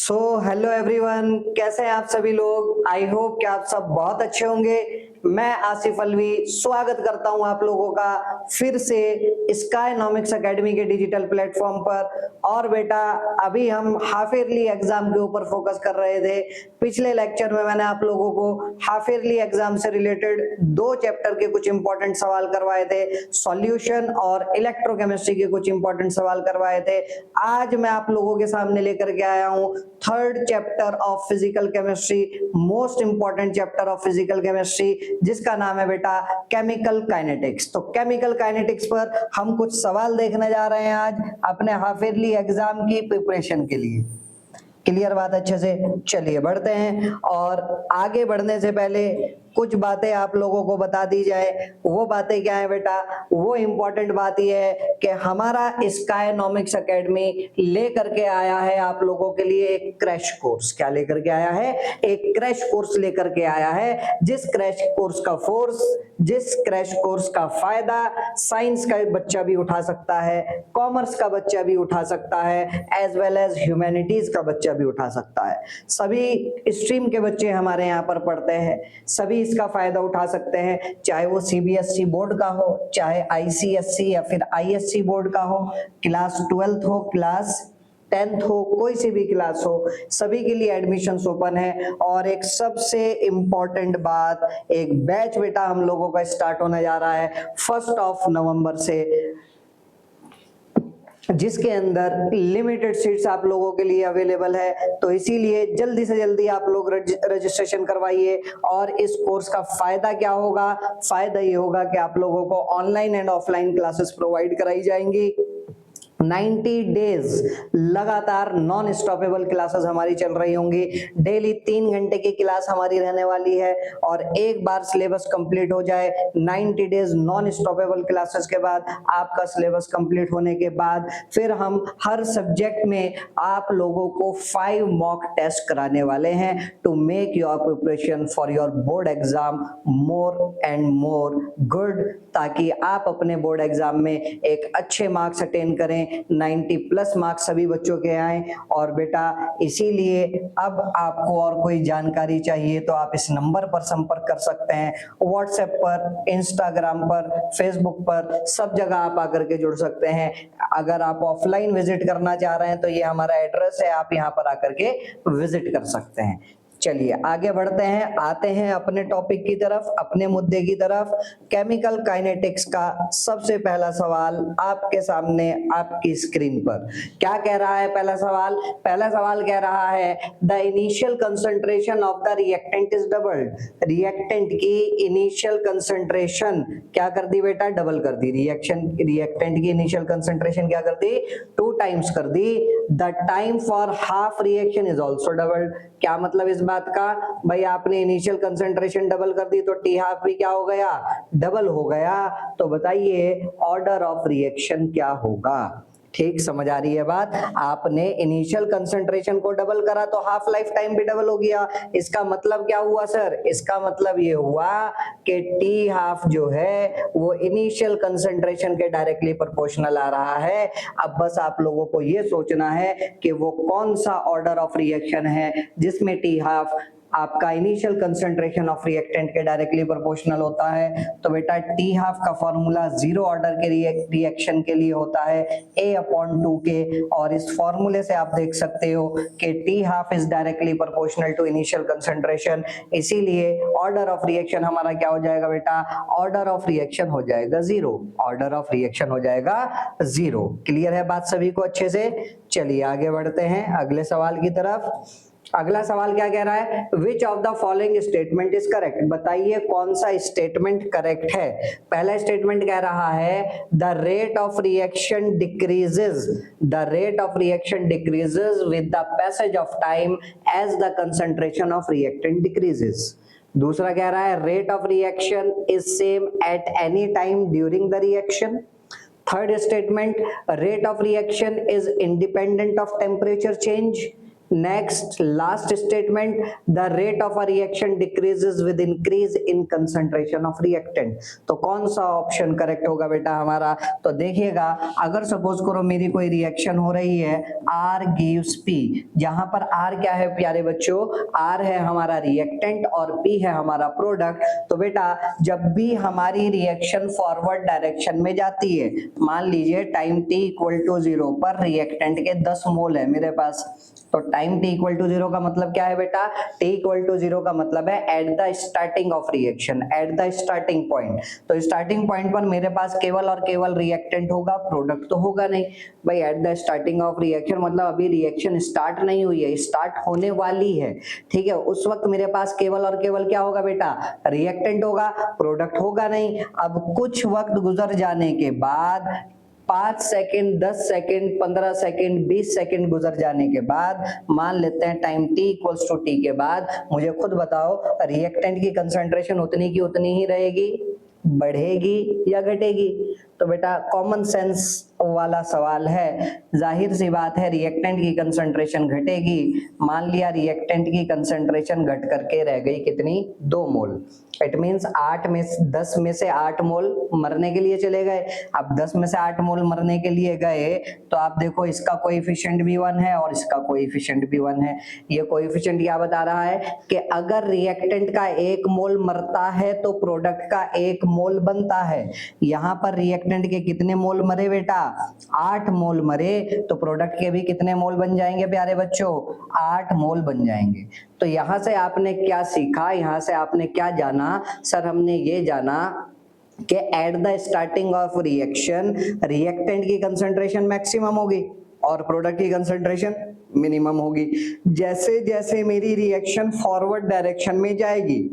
Hello everyone, कैसे हैं आप सभी लोग। आई होप कि आप सब बहुत अच्छे होंगे। मैं आसिफ अलवी स्वागत करता हूं आप लोगों का फिर से स्काईनॉमिक्स एकेडमी के डिजिटल प्लेटफॉर्म पर। और बेटा, अभी हम हाफ ईयरली एग्जाम के ऊपर फोकस कर रहे थे। पिछले लेक्चर में मैंने आप लोगों को हाफ ईयरली एग्जाम से रिलेटेड 2 चैप्टर के कुछ इंपॉर्टेंट सवाल करवाए थे, सॉल्यूशन और इलेक्ट्रोकेमिस्ट्री के कुछ इंपॉर्टेंट सवाल करवाए थे। आज मैं आप लोगों के सामने लेकर के आया हूं 3rd chapter of physical chemistry, most important chapter of physical chemistry, जिसका नाम है बेटा केमिकल काइनेटिक्स। तो केमिकल काइनेटिक्स पर हम कुछ सवाल देखने जा रहे हैं आज अपने हाफ ईयरली एग्जाम की प्रिपरेशन के लिए। क्लियर बात अच्छे से। चलिए बढ़ते हैं, और आगे बढ़ने से पहले कुछ बातें आप लोगों को बता दी जाए। वो बातें क्या है बेटा? वो इंपॉर्टेंट बात यह है कि हमारा स्काईनॉमिक्स एकेडमी लेकर के आया है आप लोगों के लिए एक क्रैश कोर्स। क्या लेकर के आया है? एक क्रैश कोर्स लेकर के आया है, जिस क्रैश कोर्स का फायदा साइंस का बच्चा भी उठा सकता है, कॉमर्स का बच्चा भी उठा सकता है, एज वेल एज ह्यूमैनिटीज का बच्चा भी उठा सकता है। सभी स्ट्रीम के बच्चे हमारे यहाँ पर पढ़ते हैं, सभी इसका फायदा उठा सकते हैं, चाहे वो सीबीएसई बोर्ड का हो, चाहे आईसीएसई या फिर आईएससी बोर्ड का हो, क्लास 12th हो, क्लास 10th हो, कोई सी भी क्लास हो, सभी के लिए एडमिशंस ओपन है। और एक सबसे इंपॉर्टेंट बात, एक बैच बेटा हम लोगों का स्टार्ट होने जा रहा है 1 नवंबर से, जिसके अंदर लिमिटेड सीट्स आप लोगों के लिए अवेलेबल है। तो इसीलिए जल्दी से जल्दी आप लोग रजिस्ट्रेशन करवाइए। और इस कोर्स का फायदा क्या होगा? फायदा ये होगा कि आप लोगों को online and offline classes provide कराई जाएंगी। 90 डेज लगातार नॉन स्टॉपेबल क्लासेस हमारी चल रही होंगी। डेली 3 घंटे की क्लास हमारी रहने वाली है। और एक बार सिलेबस कंप्लीट हो जाए, 90 डेज नॉन स्टॉपेबल क्लासेस के बाद, आपका सिलेबस कंप्लीट होने के बाद फिर हम हर सब्जेक्ट में आप लोगों को 5 मॉक टेस्ट कराने वाले हैं to make your preparation for your board exam more and more good, ताकि आप अपने बोर्ड एग्जाम में एक अच्छे मार्क्स अटेन करें, 90+ मार्क्स सभी बच्चों के आए। और बेटा इसीलिए अब आपको और कोई जानकारी चाहिए तो आप इस नंबर पर संपर्क कर सकते हैं। व्हाट्सएप पर, इंस्टाग्राम पर, फेसबुक पर, सब जगह आप आकर के जुड़ सकते हैं। अगर आप ऑफलाइन विजिट करना चाह रहे हैं तो ये हमारा एड्रेस है, आप यहाँ पर आकर के विजिट कर सकते हैं। चलिए आगे बढ़ते हैं, आते हैं अपने टॉपिक की तरफ, अपने मुद्दे की तरफ। केमिकल काइनेटिक्स का सबसे पहला सवाल आपके सामने आपकी स्क्रीन पर क्या कह रहा है? पहला सवाल कह रहा है the initial concentration of the reactant is doubled. Reactant की इनिशियल कंसंट्रेशन क्या कर दी बेटा? डबल कर दी। रिएक्टेंट की इनिशियल कंसंट्रेशन क्या कर दी? 2 टाइम्स कर दी। The time for half reaction is also doubled. क्या मतलब इस बात का? भाई आपने इनिशियल कंसंट्रेशन डबल कर दी तो टी हाफ भी क्या हो गया? डबल हो गया। तो बताइए ऑर्डर ऑफ रिएक्शन क्या होगा? ठीक समझ आ रही है बात? आपने इनिशियल कंसंट्रेशन को डबल करा तो हाफ लाइफ टाइम भी डबल हो गया। इसका मतलब क्या हुआ सर? इसका मतलब ये हुआ कि टी हाफ जो है वो इनिशियल कंसंट्रेशन के डायरेक्टली प्रोपोर्शनल आ रहा है। अब बस आप लोगों को ये सोचना है कि वो कौन सा ऑर्डर ऑफ रिएक्शन है जिसमें टी हाफ आपका इनिशियल कंसंट्रेशन ऑफ रिएक्टेंट के डायरेक्टली प्रोपोर्शनल होता है। तो बेटा टी हाफ का फॉर्मूला 0 ऑर्डर के रिएक्शन के लिए होता है A/2 के। और इस फॉर्मूले से आप देख सकते हो कि T half is directly proportional to initial concentration. इसीलिए ऑर्डर ऑफ रिएक्शन हमारा क्या हो जाएगा बेटा? ऑर्डर ऑफ रिएक्शन हो जाएगा 0। ऑर्डर ऑफ रिएक्शन हो जाएगा 0। क्लियर है बात सभी को अच्छे से? चलिए आगे बढ़ते हैं अगले सवाल की तरफ। अगला सवाल क्या कह रहा है? Which of the following statement is correct. बताइए कौन सा स्टेटमेंट करेक्ट है। पहला स्टेटमेंट कह रहा है the rate of reaction decreases with the passage of time as the concentration of reactant decreases. दूसरा कह रहा है rate of reaction is same at any time during the reaction. Third statement rate of reaction is independent of temperature change. Next last statement, the rate of a reaction decreases with increase in concentration of reactant. तो कौन सा option correct होगा बेटा हमारा? तो देखिएगा, अगर suppose करो मेरी कोई रिएक्शन हो रही है R गिव्स P, जहां पर R क्या है प्यारे बच्चों? R है हमारा रिएक्टेंट और P है हमारा प्रोडक्ट। तो बेटा जब भी हमारी रिएक्शन फॉरवर्ड डायरेक्शन में जाती है, मान लीजिए टाइम t इक्वल टू 0 पर रिएक्टेंट के 10 मोल है मेरे पास, तो टाइम t इक्वल टू 0 का मतलब क्या है बेटा? t इक्वल टू 0 का मतलब है at the starting of reaction, at the starting point. तो स्टार्टिंग पॉइंट पर मेरे पास केवल और केवल रिएक्टेंट होगा, प्रोडक्ट तो होगा नहीं भाई। At the starting of reaction मतलब अभी रिएक्शन स्टार्ट नहीं हुई है, स्टार्ट होने वाली है, ठीक है। उस वक्त मेरे पास केवल और केवल क्या होगा बेटा? रिएक्टेंट होगा, प्रोडक्ट होगा नहीं। अब कुछ वक्त गुजर जाने के बाद 5 सेकेंड, 10 सेकेंड, 15 सेकेंड, 20 सेकेंड गुजर जाने के बाद, मान लेते हैं time t equals to t के बाद, मुझे खुद बताओ रिएक्टेंट की कंसंट्रेशन उतनी की उतनी ही रहेगी, बढ़ेगी या घटेगी? तो बेटा कॉमन सेंस वाला सवाल है, जाहिर सी बात है रिएक्टेंट की कंसंट्रेशन घटेगी। मान लिया रिएक्टेंट की कंसंट्रेशन घट करके रह गई कितनी? 2 मोल। इट मींस 10 में से 8 मोल मरने के लिए चले गए। अब 10 में से 8 मोल मरने के लिए गए तो आप देखो इसका कोएफिशिएंट भी 1 है और इसका कोएफिशिएंट भी 1 है। ये कोएफिशिएंट क्या बता रहा है कि अगर रिएक्टेंट का 1 मोल मरता है तो प्रोडक्ट का 1 मोल बनता है। यहाँ पर रिएक्टेंट के कितने मोल मरे बेटा? 8 मोल मरे, तो प्रोडक्ट के भी कितने मोल बन जाएंगे प्यारे बच्चों? 8 मोल बन जाएंगे। तो यहां से आपने क्या सीखा, यहां से आपने क्या जाना? सर हमने ये जाना कि at the starting of reaction reactant की कंसंट्रेशन मैक्सिमम होगी और प्रोडक्ट की कंसंट्रेशन मिनिमम होगी। जैसे जैसे मेरी रिएक्शन फॉरवर्ड डायरेक्शन में जाएगी,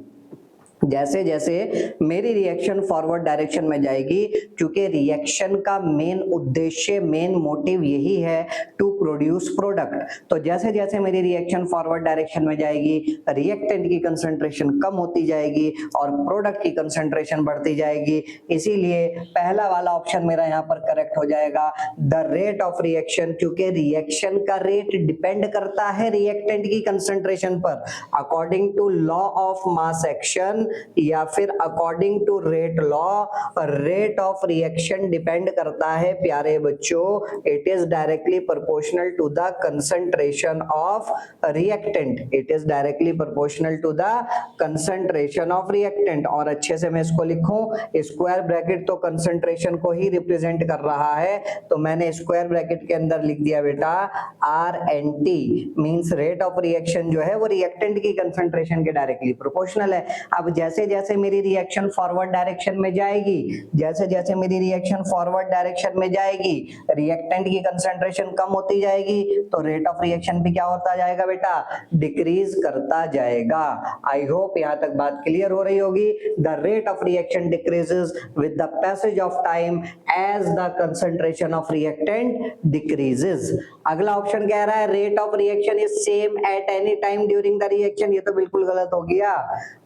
जैसे जैसे मेरी रिएक्शन फॉरवर्ड डायरेक्शन में जाएगी, क्योंकि रिएक्शन का मेन उद्देश्य, मेन मोटिव यही है टू प्रोड्यूस प्रोडक्ट। तो जैसे जैसे मेरी रिएक्शन फॉरवर्ड डायरेक्शन में जाएगी, रिएक्टेंट की कंसंट्रेशन कम होती जाएगी और प्रोडक्ट की कंसंट्रेशन बढ़ती जाएगी। इसीलिए पहला वाला ऑप्शन मेरा यहाँ पर करेक्ट हो जाएगा, द रेट ऑफ रिएक्शन, क्योंकि रिएक्शन का रेट डिपेंड करता है रिएक्टेंट की कंसंट्रेशन पर, according to law of mass action या फिर according to rate law. Rate of reaction depend करता है प्यारे बच्चों, it is directly proportional to the concentration of reactant, it is directly proportional to the concentration of reactant. और अच्छे से मैं इसको लिखूं, स्क्वायर ब्रैकेट तो कंसंट्रेशन को ही रिप्रेजेंट कर रहा है, तो मैंने स्क्वायर ब्रैकेट के अंदर लिख दिया बेटा RNT, means rate of reaction जो है वो रिएक्टेंट की कंसंट्रेशन के डायरेक्टली प्रोपोर्शनल है। अब जैसे जैसे मेरी रिएक्शन फॉरवर्ड डायरेक्शन में जाएगी, जैसे जैसे मेरी रिएक्शन फॉरवर्ड डायरेक्शन में जाएगी, रिएक्टेंट की कंसंट्रेशन कम होती जाएगी, तो रेट ऑफ रिएक्शन भी क्या होता जाएगा बेटा? डिक्रीज करता जाएगा। आई होप यहां तक बात क्लियर हो रही होगी। The rate of reaction decreases with the passage of time as the concentration of reactant decreases. अगला ऑप्शन कह रहा है rate of reaction is same at any time during the reaction. ये तो बिल्कुल गलत हो गया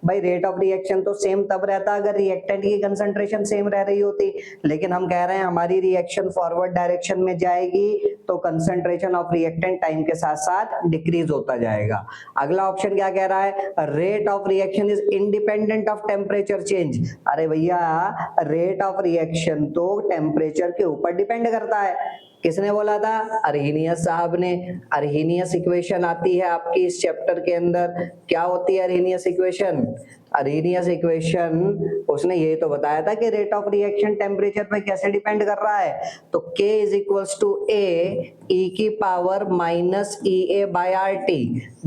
भाई, रेट ऑफ रिएक्शन तो सेम तब रहता अगर रिएक्टेंट की कंसंट्रेशन सेम रह रही होती, लेकिन हम कह रहे हैं हमारी रिएक्शन फॉरवर्ड डायरेक्शन में जाएगी तो कंसंट्रेशन ऑफ रिएक्टेंट टाइम के साथ साथ डिक्रीज होता जाएगा। अगला ऑप्शन क्या कह रहा है? Rate of reaction is independent of temperature change. अरे भैया रेट ऑफ रिएक्शन तो टेम्परेचर के ऊपर डिपेंड करता है। किसने बोला था? अर्हेनियस साहब ने। अर्हेनियस इक्वेशन आती है आपकी इस चैप्टर के अंदर। क्या होती है अर्हेनियस इक्वेशन? अर्हेनियस इक्वेशन उसने ये तो बताया था कि रेट ऑफ रिएक्शन टेम्परेचर पे कैसे डिपेंड कर रहा है। तो K is equals to A e की power minus EA by RT,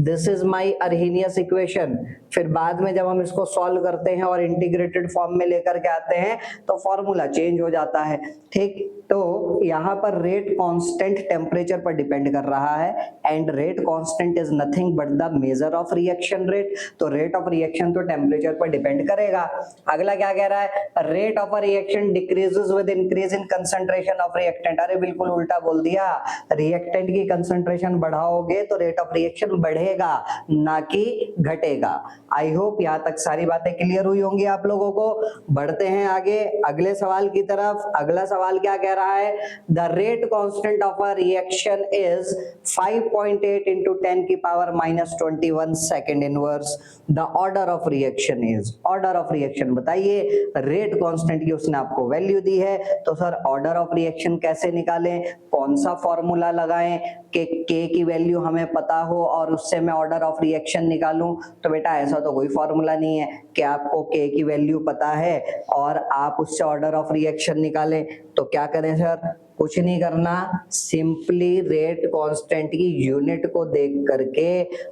this is my Arrhenius equation. फिर बाद में जब हम इसको सॉल्व करते हैं और इंटीग्रेटेड फॉर्म में लेकर के आते हैं तो फॉर्मूला चेंज हो जाता है, ठीक। तो यहाँ पर रेट कांस्टेंट टेम्परेचर पर डिपेंड कर रहा है and rate constant is nothing but the measure of reaction rate. तो रेट ऑफ रिएक्शन तो टेम्परेचर पर डिपेंड करेगा। अगला क्या कह रहा है? Rate of a reaction decreases with increase in concentration of reactant. अरे बिल्कुल उल्टा बोल दिया, रिएक्टेंट की कंसंट्रेशन बढ़ाओगे तो रेट ऑफ रिएक्शन बढ़ेगा ना कि घटेगा। आई होप यहाँ तक सारी बातें क्लियर हुई होंगी आप लोगों को। बढ़ते हैं आगे अगले सवाल की तरफ। अगला सवाल क्या कह रहा है? The rate constant of a reaction is 5.8 into 10 की power minus 21 second inverse. The order of reaction is, order of reaction बताइए, rate constant की उसने आपको वैल्यू दी है, तो सर ऑर्डर ऑफ रिएक्शन कैसे निकालें, कौन सा फॉर्मूला लगाएं कि k की वैल्यू हमें पता हो और उससे मैं ऑर्डर ऑफ रिएक्शन निकालूं? तो बेटा ऐसा तो कोई फॉर्मूला नहीं है कि आपको k की वैल्यू पता है और आप उससे ऑर्डर ऑफ रिएक्शन निकालें। तो क्या करें सर? कुछ नहीं करना, सिंपली रेट कांस्टेंट की यूनिट को देख करके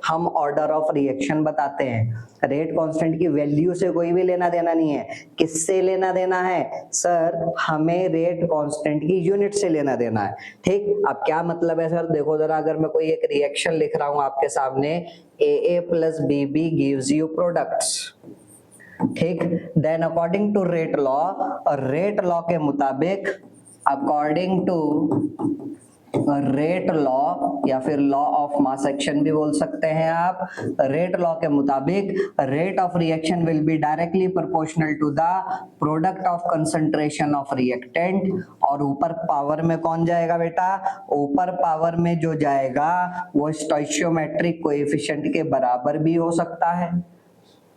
हम ऑर्डर ऑफ रिएक्शन बताते हैं। रेट कांस्टेंट की वैल्यू से कोई भी लेना देना नहीं है। किससे लेना देना है सर? हमें रेट कांस्टेंट की यूनिट से लेना देना है। ठीक, अब क्या मतलब है सर? देखो जरा, अगर मैं कोई एक रिएक्शन लिख रहा हूं आपके सामने, AA plus BB gives you products, ठीक, then according to rate law, rate law के मुताबिक, अकॉर्डिंग टू रेट लॉ या फिर लॉ ऑफ मास एक्शन भी बोल सकते हैं आप, रेट लॉ के मुताबिक rate of reaction will be directly proportional to the product of concentration of reactant. और ऊपर पावर में कौन जाएगा बेटा? ऊपर पावर में जो जाएगा वो स्टोइचियोमेट्रिक कोएफिशिएंट के बराबर भी हो सकता है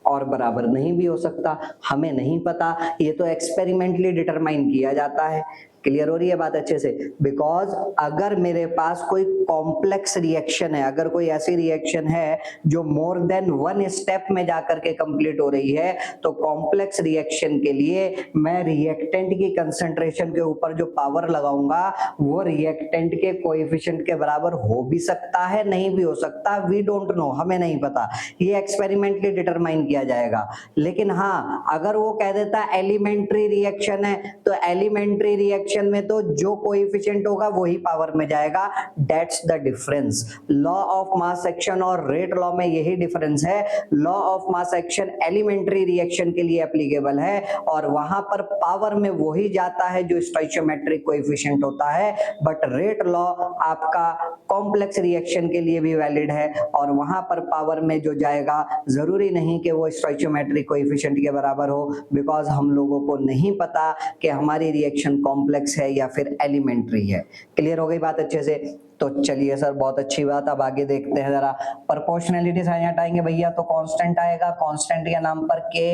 और बराबर नहीं भी हो सकता, हमें नहीं पता, ये तो एक्सपेरिमेंटली डिटरमाइन किया जाता है। क्लियर हो रही है बात अच्छे से? बिकॉज अगर मेरे पास कोई कॉम्प्लेक्स रिएक्शन है, अगर कोई ऐसी रिएक्शन है जो मोर देन वन स्टेप में जाकर के कंप्लीट हो रही है, तो कॉम्प्लेक्स रिएक्शन के लिए मैं रिएक्टेंट की कंसंट्रेशन के ऊपर जो पावर लगाऊंगा वो रिएक्टेंट के कोएफिशिएंट के बराबर हो भी सकता है, नहीं भी हो सकता, वी डोंट नो, हमें नहीं पता, ये एक्सपेरिमेंटली डिटरमाइन किया जाएगा। लेकिन हाँ, अगर वो कह देता एलिमेंट्री रिएक्शन है, तो एलिमेंट्री रिएक्शन में तो जो कोएफिशिएंट होगा वही पावर में जाएगा। That's the difference. Law of mass action और रेट लॉ में यही डिफरेंस है। Law of mass action elementary reaction के लिए एप्लीकेबल है और वहां पर पावर में वही जाता है जो स्टोइचियोमेट्रिक कोएफिशिएंट होता है, बट रेट लॉ आपका कॉम्प्लेक्स रिएक्शन के लिए भी वैलिड है और वहां पर पावर में जो जाएगा जरूरी नहीं कि वो स्टोइचियोमेट्रिक कोएफिशिएंट के बराबर हो, बिकॉज हम लोगों को नहीं पता कि हमारी रिएक्शन कॉम्प्लेक्स है या फिर एलिमेंट्री है। क्लियर हो गई बात अच्छे से? तो चलिए सर, बहुत अच्छी बात। अब आगे देखते हैं जरा, प्रोपोर्शनैलिटी साइन हटाएंगे भैया, तो कांस्टेंट आएगा, कांस्टेंट के नाम पर k,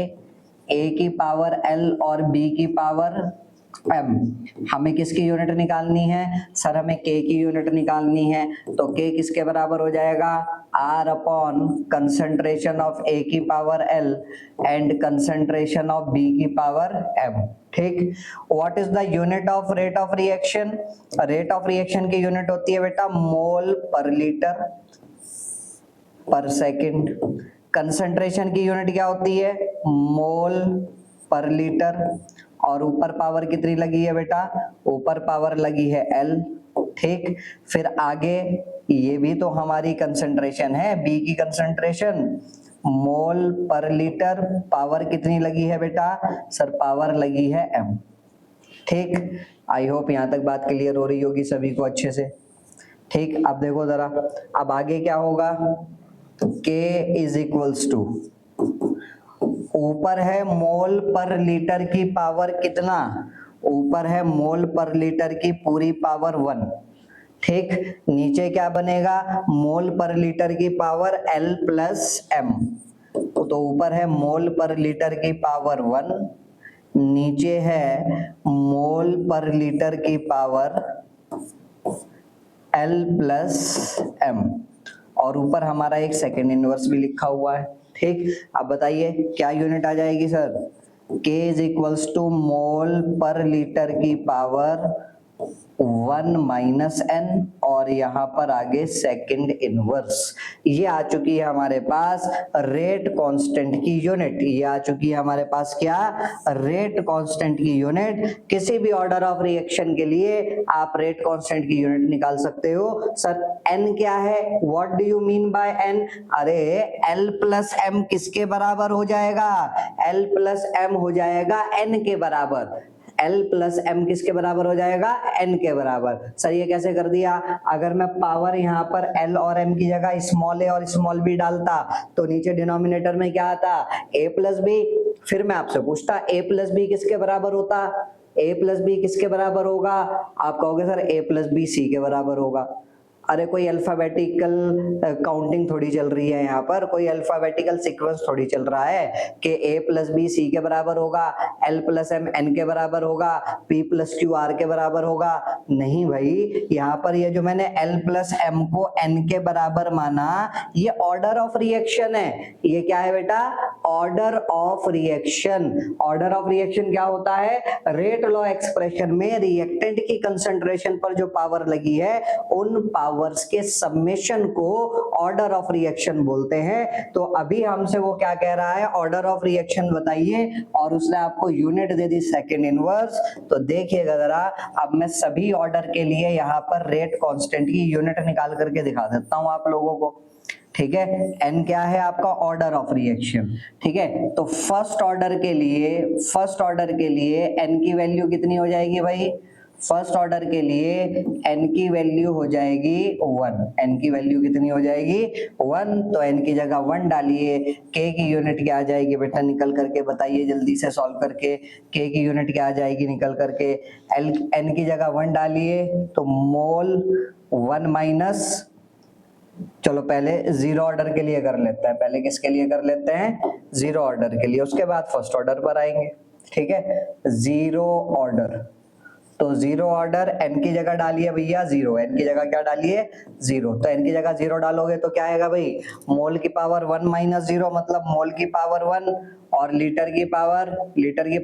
a की पावर l और b की पावर m। हमें किसकी यूनिट निकालनी है सर? हमें k की यूनिट निकालनी है, तो k किसके बराबर हो जाएगा? r upon concentration of a की power l and concentration of b की पावर m। ठीक, what is the unit of rate of reaction? Rate of reaction की यूनिट होती है बेटा मोल पर लीटर पर सेकंड। कंसंट्रेशन की यूनिट क्या होती है? मोल पर लीटर। और ऊपर पावर कितनी लगी है बेटा? ऊपर पावर लगी है L। ठीक, फिर आगे ये भी तो हमारी कंसंट्रेशन है, B की कंसंट्रेशन, मोल पर लीटर, पावर कितनी लगी है बेटा? सर पावर लगी है M। ठीक, आई होप यहां तक बात क्लियर हो रही होगी सभी को अच्छे से। ठीक, अब देखो जरा, अब आगे क्या होगा? K इज इक्वल्स टू, ऊपर है मोल पर लीटर की पावर कितना? ऊपर है मोल पर लीटर की पूरी पावर 1। ठीक, नीचे क्या बनेगा? मोल पर लीटर की पावर L प्लस M। तो ऊपर है मोल पर लीटर की पावर 1, नीचे है मोल पर लीटर की पावर L प्लस M, और ऊपर हमारा एक सेकेंड इनवर्स भी लिखा हुआ है। ठीक, अब बताइए क्या यूनिट आ जाएगी sir? K is equals to mole per litre की पावर 1 माइनस n और यहाँ पर आगे सेकंड इनवर्स। ये आ चुकी है हमारे पास रेट कांस्टेंट की यूनिट। ये आ चुकी है हमारे पास क्या? रेट कांस्टेंट की यूनिट। किसी भी ऑर्डर ऑफ रिएक्शन के लिए आप रेट कांस्टेंट की यूनिट निकाल सकते हो। सर n क्या है? What do you mean by n? अरे L प्लस m किसके बराबर हो जाएगा? L प्लस m हो जाएगा n के बराबर। L प्लस m किसके बराबर हो जाएगा? n के बराबर। सर ये कैसे कर दिया? अगर मैं पावर यहाँ पर L और m की जगह स्मॉल a और स्मॉल b डालता तो नीचे डिनोमिनेटर में क्या आता? a plus b। फिर मैं आपसे पूछता a प्लस b किसके बराबर होता? A प्लस बी किसके बराबर होगा? आप कहोगे sir A plus B C के बराबर होगा। अरे कोई अल्फाबेटिकल काउंटिंग थोड़ी चल रही है यहाँ पर, कोई अल्फाबेटिकल सीक्वेंस थोड़ी चल रहा है कि A प्लस बी सी के बराबर होगा, L प्लस एम एन के बराबर होगा, P प्लस क्यू आर के बराबर होगा। नहीं भाई, यहाँ पर ये जो मैंने L प्लस एम को N के बराबर माना, ये ऑर्डर ऑफ रिएक्शन है। ये क्या है बेटा? Order of reaction. Order of reaction क्या होता है? रेट लॉ एक्सप्रेशन में रिएक्टेंट की कंसंट्रेशन पर जो पावर लगी है, उन पावर्स के समेशन को ऑर्डर ऑफ रिएक्शन बोलते हैं। तो अभी हमसे वो क्या कह रहा है? ऑर्डर ऑफ रिएक्शन बताइए, और उसने आपको unit they the second inverse. तो देखिएगा जरा, अब मैं सभी ऑर्डर के लिए यहाँ पर रेट कांस्टेंट की यूनिट निकाल करके दिखा देता हूं आप लोगों को। ठीक है, n क्या है आपका? Order of reaction. ठीक है, तो फर्स्ट ऑर्डर के लिए n की वैल्यू कितनी हो जाएगी भाई? फर्स्ट ऑर्डर के लिए n की वैल्यू हो जाएगी 1। n की वैल्यू कितनी हो जाएगी? 1। तो n की जगह 1 डालिए। k की यूनिट क्या आ जाएगी बेटा? निकल करके बताइए जल्दी से सॉल्व करके। k की यूनिट क्या आ जाएगी निकल करके? n की जगह 1 डालिए तो मोल 1 माइनस, चलो पहले जीरो ऑर्डर के लिए कर लेते हैं। पहले किसके लिए कर लेते हैं? जीरो ऑर्डर के लिए, उसके बाद फर्स्ट ऑर्डर पर आएंगे। ठीक है, जीरो ऑर्डर, तो जीरो ऑर्डर n की जगह डालिए भैया जीरो। n की जगह क्या डालिए? जीरो। तो n की जगह जीरो डालोगे तो क्या आएगा भाई? मोल की पावर 1 माइनस जीरो, मतलब मोल की पावर 1, और लीटर की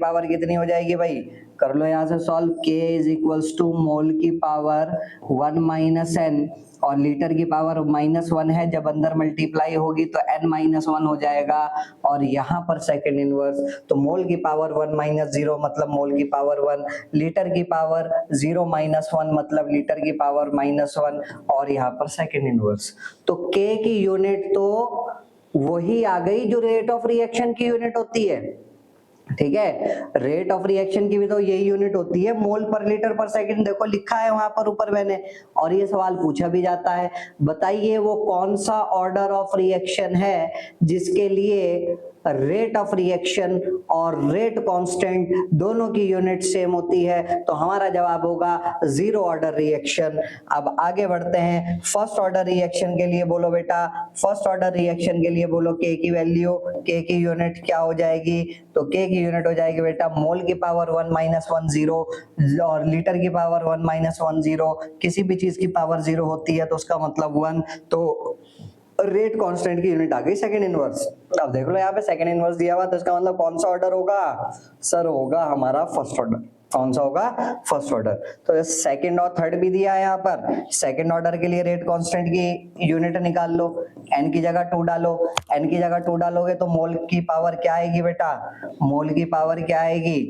पावर कितनी हो जाएगी भाई? कर लो यहाँ से solve. k is equals to mole की पावर 1 माइनस n, और लीटर की पावर -1 है, जब अंदर मल्टीप्लाई होगी तो n -1 हो जाएगा। और यहाँ पर सेकंड इनवर्स, तो मोल की पावर 1 माइनस जीरो मतलब मोल की पावर 1, लीटर की पावर 0 माइनस 1 मतलब लीटर की पावर -1, और यहाँ पर सेकंड इनवर्स। तो k की यूनिट तो वही आ गई जो रेट ऑफ रिएक्शन की यूनिट होती है। ठीक है, रेट ऑफ रिएक्शन की भी तो यही यूनिट होती है, मोल पर लीटर पर सेकंड। देखो लिखा है वहां पर ऊपर मैंने, और ये सवाल पूछा भी जाता है। बताइए वो कौन सा ऑर्डर ऑफ रिएक्शन है जिसके लिए रेट ऑफ रिएक्शन और रेट कांस्टेंट दोनों की यूनिट सेम होती है? तो हमारा जवाब होगा जीरो ऑर्डर रिएक्शन। अब आगे बढ़ते हैं। फर्स्ट ऑर्डर रिएक्शन के लिए बोलो बेटा, फर्स्ट ऑर्डर रिएक्शन के लिए बोलो k की वैल्यू, k की यूनिट क्या हो जाएगी? तो k की यूनिट हो जाएगी बेटा मोल की पावर 1 माइनस 1 जीरो, और लीटर की पावर 1 माइनस 1 जीरो। किसी भी चीज की पावर जीरो होती है तो उसका मतलब 1, तो रेट कांस्टेंट की यूनिट आ गई सेकंड इनवर्स। अब देख लो यहाँ पे सेकंड इनवर्स दिया हुआ, तो इसका मतलब कौन सा ऑर्डर होगा? सर होगा हमारा फर्स्ट ऑर्डर। कौन सा होगा? First order. तो सेकंड और थर्ड भी दिया है यहाँ पर। सेकंड ऑर्डर के लिए रेट कांस्टेंट की यूनिट निकाल लो, n की जगह 2 डालो। n की जगह 2 डालोगे तो मोल की पावर क्या आएगी बेटा? मोल की पावर क्या आएगी?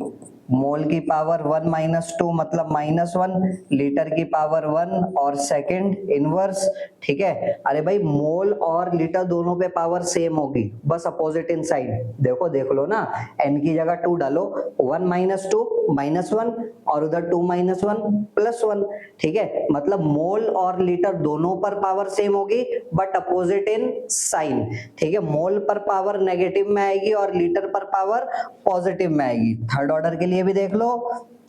मोल की पावर 1 माइनस 2 मतलब -1, लीटर की पावर 1, और सेकंड इनवर्स। ठीक है, अरे भाई मोल और लीटर दोनों पे पावर सेम होगी, बस अपोजिट इन साइड। देखो देख लो ना, n की जगह 2 डालो, 1 माइनस 2 -1, और उधर 2 माइनस 1 +1। ठीक है, मतलब मोल और लीटर दोनों पर पावर सेम होगी बट अपोजिट इन साइन। ठीक है, मोल पर पावर नेगेटिव में आएगी और लीटर पर पावर पॉजिटिव में आएगी। थर्ड ऑर्डर के लिए भी देख लो।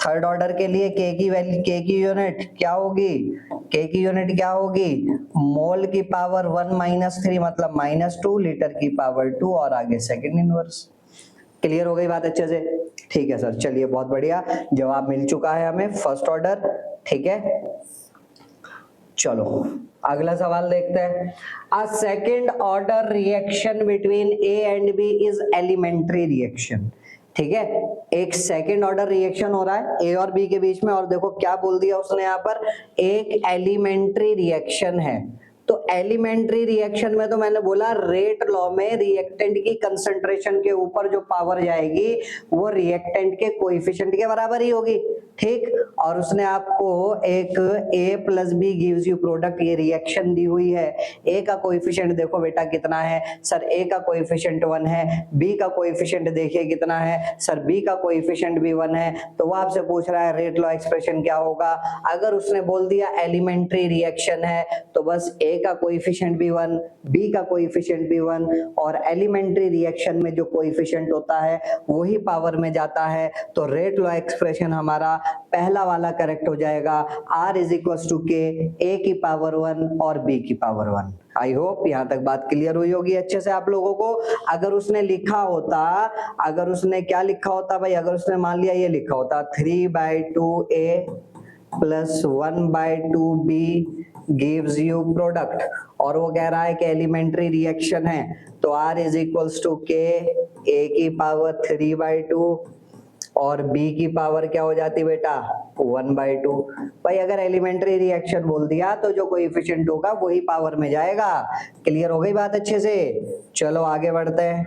थर्ड ऑर्डर के लिए k की वैल्यू, k की यूनिट क्या होगी? k की यूनिट क्या होगी? मोल की पावर 1 माइनस 3 मतलब -2, लीटर की पावर 2, और आगे सेकंड इनवर्स। क्लियर हो गई बात अच्छे से? ठीक है सर, चलिए बहुत बढ़िया, जवाब मिल चुका है हमें फर्स्ट ऑर्डर। ठीक है, चलो अगला सवाल देखते हैं। A second order reaction between A and B is elementary reaction. ठीक है, एक सेकंड ऑर्डर रिएक्शन हो रहा है A और B के बीच में, और देखो क्या बोल दिया उसने यहाँ पर, एक एलिमेंट्री रिएक्शन है। तो एलिमेंट्री रिएक्शन में तो मैंने बोला रेट लॉ में रिएक्टेंट की कंसंट्रेशन के ऊपर जो पावर जाएगी वो रिएक्टेंट के कोएफिशिएंट के बराबर ही होगी। ठीक, और उसने आपको एक A plus B gives you product, ये रिएक्शन दी हुई है। A का कोएफिशिएंट देखो बेटा कितना है सर, A का कोएफिशिएंट 1 है, B का कोएफिशिएंट देखिए कितना है सर, B का कोएफिशिएंट भी 1 है। तो वो आपसे पूछ रहा है रेट लॉ एक्सप्रेशन क्या होगा। अगर उसने बोल दिया एलिमेंट्री रिएक्शन है तो बस A का कोएफिशिएंट भी 1, B का कोएफिशिएंट भी 1, और एलिमेंट्री रिएक्शन में जो कोएफिशिएंट होता है वही पावर में जाता है। तो रेट लॉ एक्सप्रेशन हमारा पहला वाला करेक्ट हो जाएगा, R इज इक्वल टू के A की पावर 1 और B की पावर 1। आई होप यहाँ तक बात क्लियर हुई होगी अच्छे से आप लोगों को। अगर उसने लिखा होता, अगर उसने क्या लिखा होता भाई, अगर उसने मान लिया ये लिखा होता 3/2A plus 1/2B gives you product, और वो कह रहा है कि एलिमेंट्री रिएक्शन है, तो R इज इक्वल्स टू के A की पावर 3/2 और B की पावर क्या हो जाती बेटा 1/2। भाई अगर एलिमेंट्री रिएक्शन बोल दिया तो जो कोएफिशिएंट होगा वही पावर में जाएगा। क्लियर हो गई बात अच्छे से। चलो आगे बढ़ते हैं।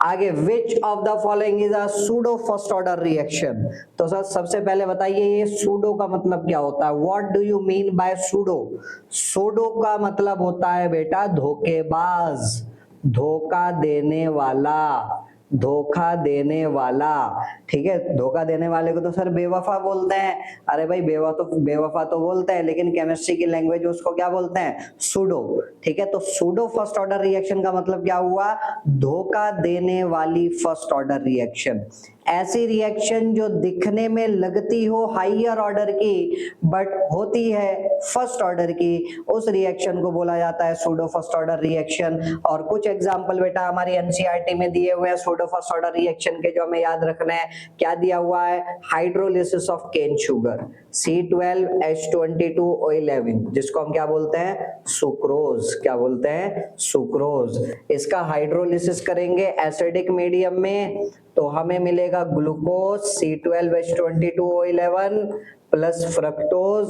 आगे, which of the following is a pseudo first order reaction. तो सर सबसे पहले बताइए ये सूडो का मतलब क्या होता है, what do you mean by pseudo. Pseudo का मतलब होता है बेटा धोखेबाज, धोखा देने वाला, धोखा देने वाला। ठीक है, धोखा देने वाले को तो सर बेवफा बोलते हैं। अरे भाई बेवफा तो बोलते हैं, लेकिन केमिस्ट्री की लैंग्वेज में उसको क्या बोलते हैं, सूडो। ठीक है, तो सूडो फर्स्ट ऑर्डर रिएक्शन का मतलब क्या हुआ, धोखा देने वाली फर्स्ट ऑर्डर रिएक्शन। ऐसी रिएक्शन जो दिखने में लगती हो हायर ऑर्डर की बट होती है फर्स्ट ऑर्डर की, उस रिएक्शन को बोला जाता है सूडो फर्स्ट ऑर्डर रिएक्शन। और कुछ एग्जांपल बेटा हमारी एनसीईआरटी में दिए हुए हैं सूडो फर्स्ट ऑर्डर रिएक्शन के, जो हमें याद रखना है। क्या दिया हुआ है, hydrolysis of cane sugar C12H22O11, जिसको हम क्या बोलते हैं, सुक्रोज। क्या बोलते हैं, सुक्रोज। इसका हाइड्रोलिसिस करेंगे एसिडिक मीडियम में तो हमें मिलेगा glucose C12H22O11 plus fructose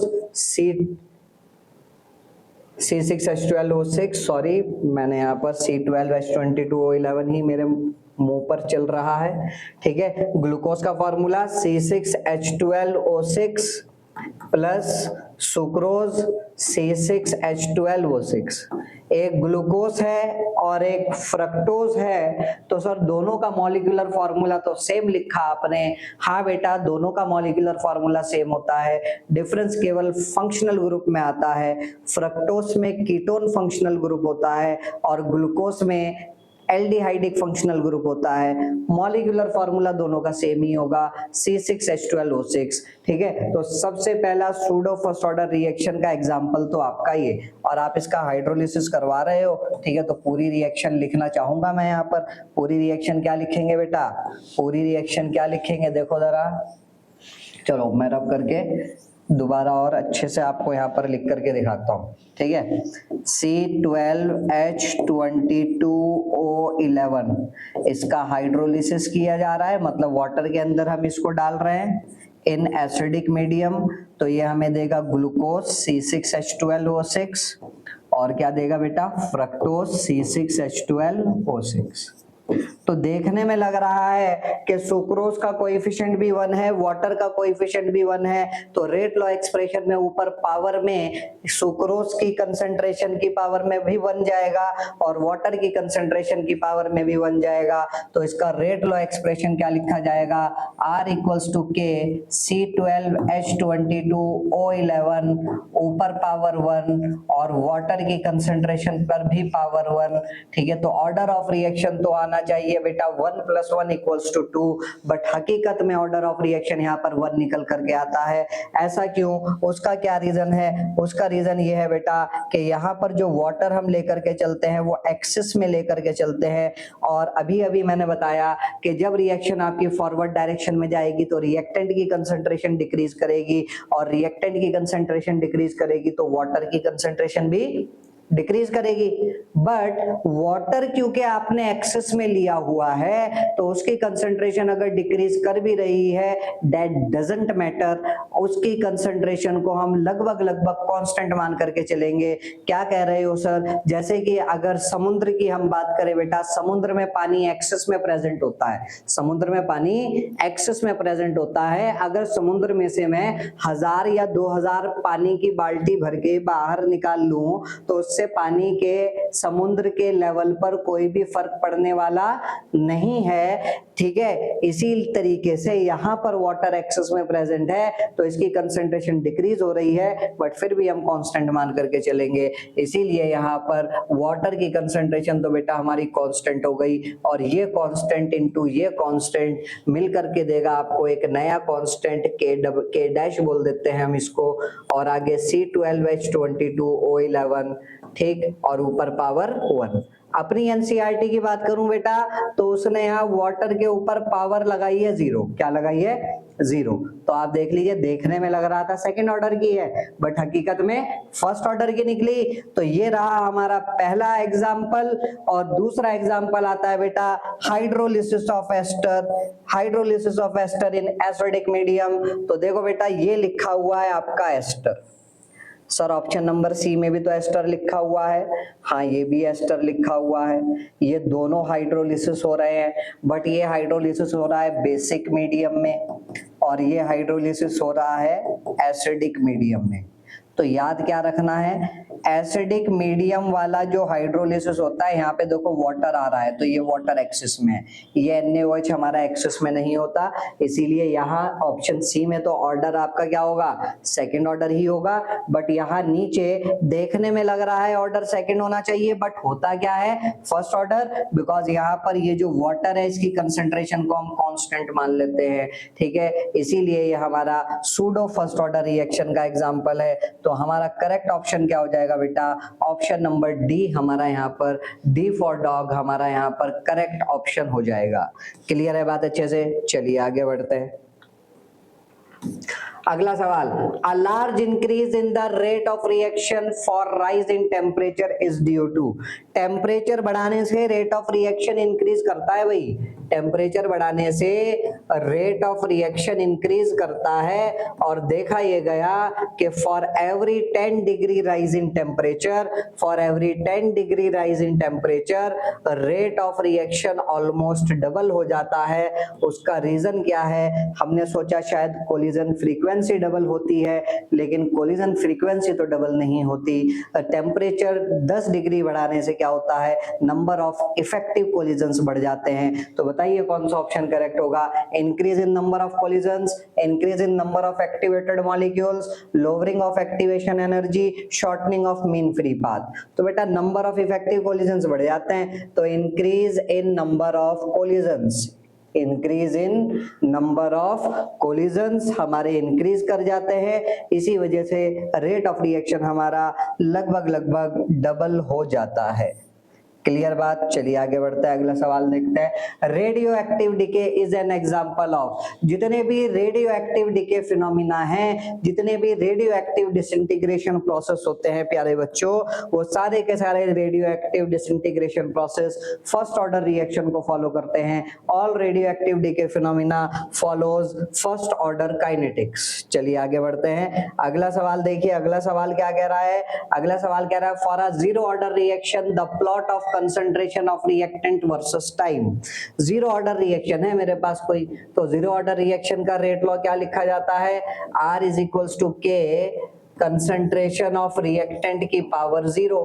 C6H12O6। Sorry, मैंने यहाँ पर C12H22O11 ही मेरे मुंह पर चल रहा है। ठीक है, ग्लूकोज का formula C6H12O6 plus sucrose C6H12O6। एक ग्लूकोज है और एक फ्रक्टोज है, तो सर दोनों का मॉलिक्यूलर फॉर्मूला तो सेम लिखा आपने। हाँ बेटा, दोनों का मॉलिक्यूलर फॉर्मूला सेम होता है, डिफरेंस केवल फंक्शनल ग्रुप में आता है। फ्रक्टोज में कीटोन फंक्शनल ग्रुप होता है और ग्लूकोज में एल्डिहाइडिक फंक्शनल ग्रुप होता है। मॉलिक्यूलर फॉर्मूला दोनों का सेम ही होगा, C6H12O6। ठीक है, तो सबसे पहला सूडो फर्स्ट ऑर्डर रिएक्शन का एग्जांपल तो आपका ये, और आप इसका हाइड्रोलिसिस करवा रहे हो। ठीक है, तो पूरी रिएक्शन लिखना चाहूंगा मैं यहाँ पर। पूरी रिएक्शन क्या लिखेंगे बेटा, पूरी रिएक्शन क्या लिखेंगे, देखो जरा। चलो मैं रब करके दोबारा और अच्छे से आपको यहाँ पर लिख करके दिखाता हूँ। ठीक है, C12H22O11 इसका हाइड्रोलिसिस किया जा रहा है, मतलब वाटर के अंदर हम इसको डाल रहे हैं इन एसिडिक मीडियम। तो ये हमें देगा ग्लूकोज C6H12O6 और क्या देगा बेटा, फ्रक्टोज C6H12O6। तो देखने में लग रहा है कि सुक्रोज का कोएफिशिएंट भी 1 है, वाटर का कोएफिशिएंट भी 1 है, तो रेट लॉ एक्सप्रेशन में ऊपर पावर में सुक्रोज की कंसंट्रेशन की पावर में भी 1 जाएगा और वाटर की कंसंट्रेशन की पावर में भी 1 जाएगा। तो इसका रेट लॉ एक्सप्रेशन क्या लिखा जाएगा, R इक्वल्स टू के C12H22O11 ऊपर पावर 1 और वाटर की कंसंट्रेशन पर भी पावर 1। ठीक है, तो ऑर्डर ऑफ रिएक्शन तो आना चाहिए बेटा 1 + 1 = 2, बट हकीकत में ऑर्डर ऑफ रिएक्शन यहाँ पर 1 निकल करके आता है। ऐसा क्यों, उसका क्या रीजन है, उसका रीजन ये है बेटा कि यहाँ पर जो वाटर हम लेकर के चलते हैं वो एक्सिस में लेकर के चलते हैं, और अभी अभी मैंने बताया कि जब रिएक्शन आपकी फॉरवर्ड डायरेक्शन में जाएगी तो रिएक्टेंट की कंसंट्रेशन डिक्रीज करेगी, और रिएक्टेंट की कंसंट्रेशन डिक्रीज करेगी तो वाटर की कंसंट्रेशन भी डिक्रीज करेगी। बट वाटर क्योंकि आपने एक्सेस में लिया हुआ है तो उसकी कंसंट्रेशन अगर डिक्रीज कर भी रही है दैट डजंट मैटर, उसकी कंसंट्रेशन को हम लगभग लगभग कांस्टेंट मान करके चलेंगे। क्या कह रहे हो सर? जैसे कि अगर समुद्र की हम बात करें बेटा, समुद्र में पानी एक्सेस में प्रेजेंट होता है, समुद्र में पानी एक्सेस में प्रेजेंट होता है। अगर समुद्र में से मैं 1000 या 2000 पानी की बाल्टी भर के बाहर निकाल लूं तो उससे पानी के समुद्र के लेवल पर कोई भी फर्क पड़ने वाला नहीं है, ठीक है। इसी तरीके से यहाँ पर वाटर एक्सेस में प्रेजेंट है तो इसकी कंसंट्रेशन डिक्रीज हो रही है, बट फिर भी हम कांस्टेंट मान करके चलेंगे। इसीलिए यहाँ पर वाटर की कंसंट्रेशन तो बेटा हमारी कांस्टेंट हो गई, और ये कांस्टेंट इनटू ये कांस्टेंट मिल करके देगा आपको एक नया कांस्टेंट के डैश बोल देते हैं हम इसको, और आगे C12H22O11, ठीक, और ऊपर पावर 1। अपनी एनसीईआरटी की बात करूं बेटा तो उसने यहाँ वाटर के ऊपर पावर लगाई है 0। क्या लगाई है? 0। तो आप देख लीजिए, देखने में लग रहा था सेकंड ऑर्डर की है बट हकीकत में फर्स्ट ऑर्डर की निकली। तो ये रहा हमारा पहला एग्जाम्पल। और दूसरा एग्जाम्पल आता है बेटा hydrolysis of ester, hydrolysis of ester in acidic medium. तो देखो बेटा ये लिखा हुआ है आपका ester, sir option number C में भी तो एस्टर लिखा हुआ है, हाँ ये भी एस्टर लिखा हुआ है। ये दोनों हाइड्रोलिसिस हो रहे हैं, बट ये हाइड्रोलिसिस हो रहा है बेसिक मीडियम में और ये हाइड्रोलिसिस हो रहा है एसिडिक मीडियम में। तो याद क्या रखना है, एसिडिक मीडियम वाला जो हाइड्रोलिसिस होता है, यहाँ पे देखो वाटर आ रहा है तो ये वाटर एक्सिस में है, ये NaOH हमारा एक्सिस में नहीं होता, इसीलिए यहाँ ऑप्शन सी में तो ऑर्डर आपका क्या होगा? सेकंड ऑर्डर ही होगा। बट यहाँ नीचे देखने में लग रहा है ऑर्डर सेकंड होना चाहिए, बट होता क्या है? फर्स्ट ऑर्डर, बिकॉज यहाँ पर ये जो वाटर है इसकी कंसेंट्रेशन को हम कांस्टेंट मान लेते हैं, ठीक है। इसीलिए ये हमारा सूडो फर्स्ट ऑर्डर रिएक्शन का एग्जाम्पल है। तो हमारा करेक्ट ऑप्शन क्या हो जाएगा बेटा? ऑप्शन नंबर डी हमारा यहाँ पर, डी फॉर डॉग हमारा यहाँ पर करेक्ट ऑप्शन हो जाएगा। क्लियर है बात अच्छे से? चलिए आगे बढ़ते हैं। अगला सवाल, a large increase in the rate of reaction for rise in temperature is due to. Temperature बढ़ाने से रेट ऑफ रिएक्शन इंक्रीज करता है भाई, टेम्परेचर बढ़ाने से रेट ऑफ रिएक्शन इंक्रीज करता है। और देखा ये गया कि for every 10 degree rise in temperature, for every 10 degree rise in temperature rate of reaction almost double हो जाता है। उसका रीजन क्या है? हमने सोचा शायद कोलिजन फ्रीक्वेंसी डबल होती है, लेकिन कोलिजन फ्रीक्वेंसी तो डबल नहीं होती। टेम्परेचर 10 डिग्री बढ़ाने से क्या होता है? नंबर ऑफ इफेक्टिव कोलिजन्स बढ़ जाते हैं। तो बताइए कौन सा ऑप्शन करेक्ट होगा? Increase in number of collisions, increase in number of activated molecules, lowering of activation energy, shortening of mean free path. तो बेटा नंबर ऑफ इफेक्टिव कोलिजन्स बढ़ जाते हैं, तो increase in number of collisions, increase in number of collisions हमारे increase कर जाते हैं। इसी वजह से रेट ऑफ रिएक्शन हमारा लगभग डबल हो जाता है। क्लियर बात? चलिए आगे बढ़ते हैं, अगला सवाल देखते हैं। Radio active decay is an example of. जितने भी रेडियो एक्टिव डिके फिनोमिना हैं, जितने भी रेडियो एक्टिव डिसइंटीग्रेशन प्रोसेस होते हैं प्यारे बच्चों, वो सारे के सारे radio active disintegration process first order reaction को फॉलो करते हैं। All radio active decay phenomena follows first order kinetics. चलिए आगे बढ़ते हैं, अगला सवाल देखिए। अगला सवाल क्या कह रहा है? अगला सवाल कह रहा है for a zero order reaction the plot of concentration of reactant versus time. Zero order reaction है मेरे पास कोई, तो जीरो ऑर्डर रिएक्शन का रेट लॉ क्या लिखा जाता है? R is equals to K concentration of reactant की पावर 0।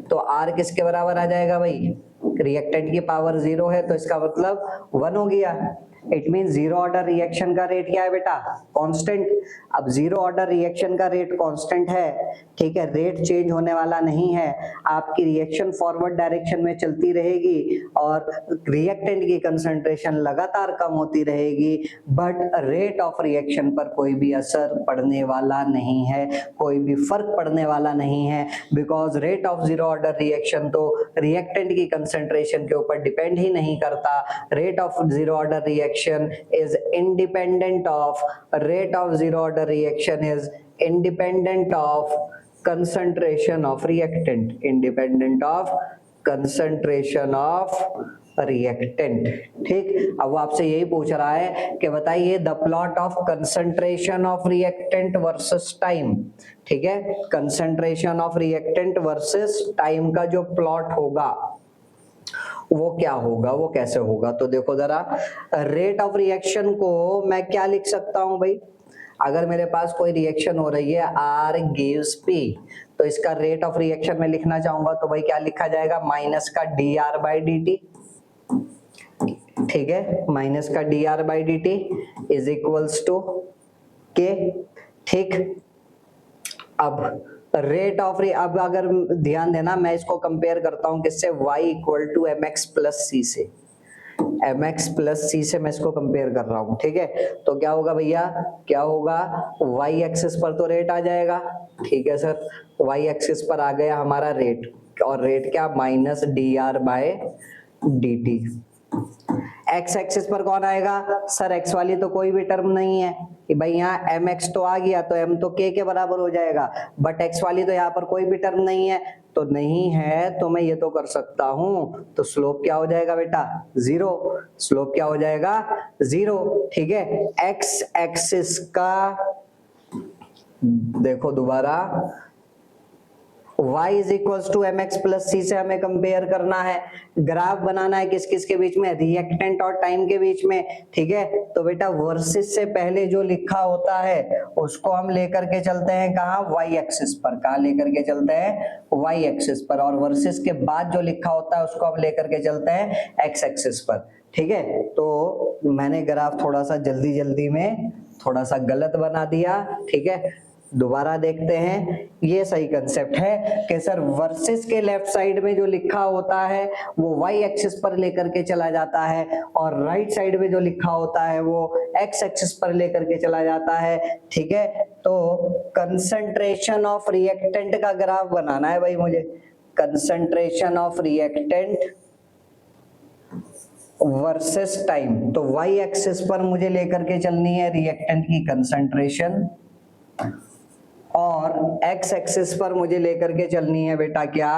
तो R किसके बराबर आ जाएगा भाई? रिएक्टेंट की पावर 0 है तो इसका मतलब 1 हो गया। It mean zero order reaction का रेट क्या है बेटा? कांस्टेंट। अब जीरो ऑर्डर रिएक्शन का रेट कांस्टेंट है, ठीक है, रेट चेंज होने वाला नहीं है। आपकी रिएक्शन फॉरवर्ड डायरेक्शन में चलती रहेगी और रिएक्टेंट की कंसंट्रेशन लगातार कम होती रहेगी, बट रेट ऑफ रिएक्शन पर कोई भी असर पड़ने वाला नहीं है, कोई भी फर्क पड़ने वाला नहीं है, because rate of zero order reaction तो रिएक्टेंट की कंसंट्रेशन के ऊपर डिपेंड ही नहीं करता। Rate of zero order reaction is independent of, rate of zero order reaction is independent of concentration of reactant, independent of concentration of reactant. ठीक, अब वो आपसे यही पूछ रहा है कि बताइए the plot of concentration of reactant versus time. ठीक है, concentration of reactant versus time का जो प्लॉट होगा वो क्या होगा, वो कैसे होगा। तो देखो जरा, रेट ऑफ रिएक्शन को मैं क्या लिख सकता हूं भाई, अगर मेरे पास कोई रिएक्शन हो रही है R गिव्स P, तो इसका रेट ऑफ रिएक्शन में लिखना चाहूंगा तो भाई क्या लिखा जाएगा, माइनस का dr बाई dt। ठीक है, माइनस का dr by dt is equals to k। ठीक, अब रेट ऑफ अब अगर ध्यान देना, मैं इसको कंपेयर करता हूं किससे, y equal to mx plus c से, mx प्लस c से मैं इसको कंपेयर कर रहा हूं। ठीक है, तो क्या होगा भैया, क्या होगा, y एक्सिस पर तो रेट आ जाएगा। ठीक है सर, y एक्सिस पर आ गया हमारा रेट, और रेट क्या, minus dr by dt। x axis पर कौन आएगा सर, x वाली तो कोई भी टर्म नहीं है कि भाई यहाँ mx तो आ गया तो m तो k के बराबर हो जाएगा, बट x वाली तो यहाँ पर कोई भी टर्म नहीं है, तो नहीं है तो मैं ये तो कर सकता हूं, तो स्लोप क्या हो जाएगा बेटा, जीरो। स्लोप क्या हो जाएगा, जीरो। ठीक है, x एक्सिस का देखो दोबारा, y is equals to M X plus C से हमें कंपेयर करना है, ग्राफ बनाना है किस किस के बीच में, रिएक्टेंट और टाइम के बीच में। ठीक है, तो बेटा वर्सेस से पहले जो लिखा होता है उसको हम लेकर के चलते हैं कहाँ, y एक्सिस पर। कहाँ लेकर के चलते हैं, y एक्सिस पर, और वर्सेस के बाद जो लिखा होता है उसको हम लेकर के चलते हैं x एक्सिस पर। ठीक है, तो मैंने ग्राफ थोड़ा सा जल्दी जल्दी में थोड़ा सा गलत बना दिया। ठीक है, दोबारा देखते हैं, ये सही कंसेप्ट है कि सर वर्सेस के लेफ्ट साइड में जो लिखा होता है वो y एक्सिस पर लेकर के चला जाता है, और राइट साइड में जो लिखा होता है वो x एक्सिस पर लेकर के चला जाता है। ठीक है, तो कंसंट्रेशन ऑफ रिएक्टेंट का ग्राफ बनाना है भाई मुझे, concentration of reactant versus time, तो y एक्सिस पर मुझे लेकर के चलनी है रिएक्टेंट की कंसंट्रेशन, और x एक्सिस पर मुझे लेकर के चलनी है बेटा क्या,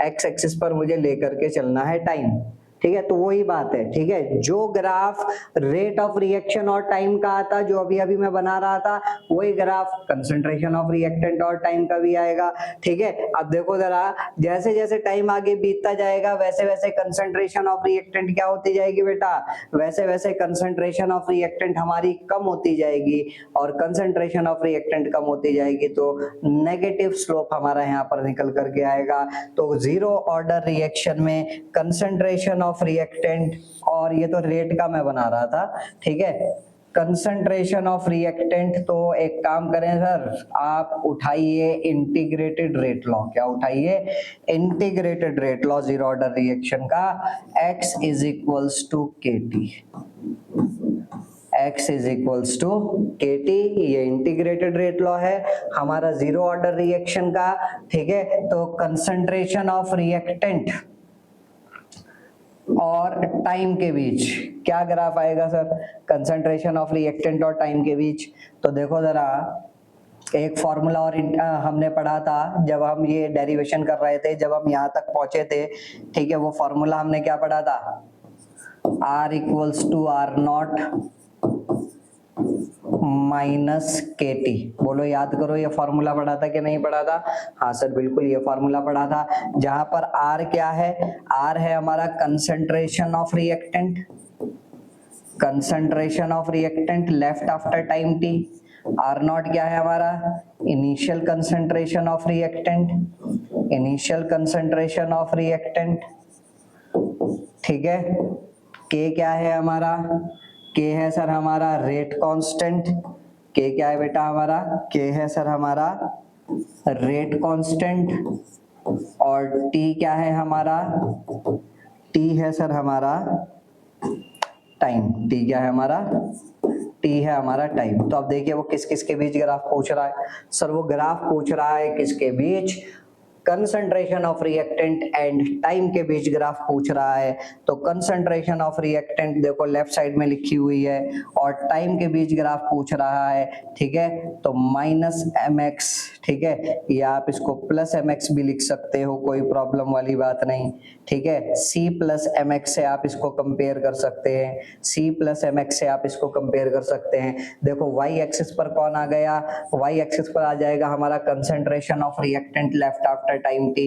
x एक्सिस पर मुझे लेकर के चलना है टाइम। ठीक है, तो वही बात है। ठीक है, जो ग्राफ रेट ऑफ रिएक्शन और टाइम का आता, जो अभी अभी मैं बना रहा था, वही ग्राफ कंसंट्रेशन ऑफ रिएक्टेंट और टाइम का भी आएगा। ठीक है, अब देखो जरा, जैसे जैसे टाइम आगे बीतता जाएगा वैसे वैसे कंसंट्रेशन ऑफ रिएक्टेंट क्या होती जाएगी बेटा, वैसे वैसे कंसंट्रेशन ऑफ रिएक्टेंट हमारी कम होती जाएगी, और कंसंट्रेशन ऑफ रिएक्टेंट कम होती जाएगी तो नेगेटिव स्लोप हमारा यहाँ पर निकल करके आएगा। तो जीरो ऑर्डर रिएक्शन में कंसंट्रेशन ऑफ रिएक्टेंट, और ये तो रेट का मैं बना रहा था। ठीक है, कंसंट्रेशन ऑफ रिएक्टेंट, तो एक काम करें सर, आप उठाइए इंटीग्रेटेड रेट लॉ। क्या उठाइए, integrated rate law zero order reaction का, x is equals to KT, x is equals to KT, ये इंटीग्रेटेड रेट लॉ है हमारा जीरो ऑर्डर रिएक्शन का। ठीक है, तो कंसंट्रेशन ऑफ रिएक्टेंट और टाइम के बीच क्या ग्राफ आएगा सर, कंसंट्रेशन ऑफ रिएक्टेंट और टाइम के बीच। तो देखो जरा, एक फॉर्मूला और हमने पढ़ा था जब हम ये डेरिवेशन कर रहे थे, जब हम यहाँ तक पहुंचे थे। ठीक है, वो फॉर्मूला हमने क्या पढ़ा था, R equals to R naught minus KT। बोलो याद करो, ये फॉर्मूला पढ़ा था कि नहीं पढ़ा था, हाँ सर बिल्कुल ये फॉर्मूला पढ़ा था, जहां पर R क्या है, R है हमारा concentration of reactant, concentration of reactant left after time t, R not क्या है हमारा, initial concentration of reactant, initial concentration of reactant. ठीक है, K क्या है हमारा, K है सर हमारा रेट कांस्टेंट, K क्या है बेटा हमारा, K है सर हमारा रेट कांस्टेंट, और T क्या है हमारा, T है सर हमारा टाइम, T क्या है हमारा, T है हमारा टाइम। तो अब देखिए वो किस किस के बीच ग्राफ पूछ रहा है, सर वो ग्राफ पूछ रहा है किसके बीच, concentration of reactant and time के बीच ग्राफ पूछ रहा है, तो कंसंट्रेशन ऑफ रिएक्टेंट देखो लेफ्ट साइड में लिखी हुई है और टाइम के बीच ग्राफ पूछ रहा है, ठीक है, तो -mx, ठीक है, या आप इसको +mx भी लिख सकते हो, कोई प्रॉब्लम वाली बात नहीं, ठीक है। c + mx से आप इसको कंपेयर कर सकते हैं, c + mx से आप इसको कंपेयर कर सकते हैं। देखो y एक्सिस पर कौन आ गया, y एक्सिस पर आ जाएगा हमारा concentration of reactant left after time t,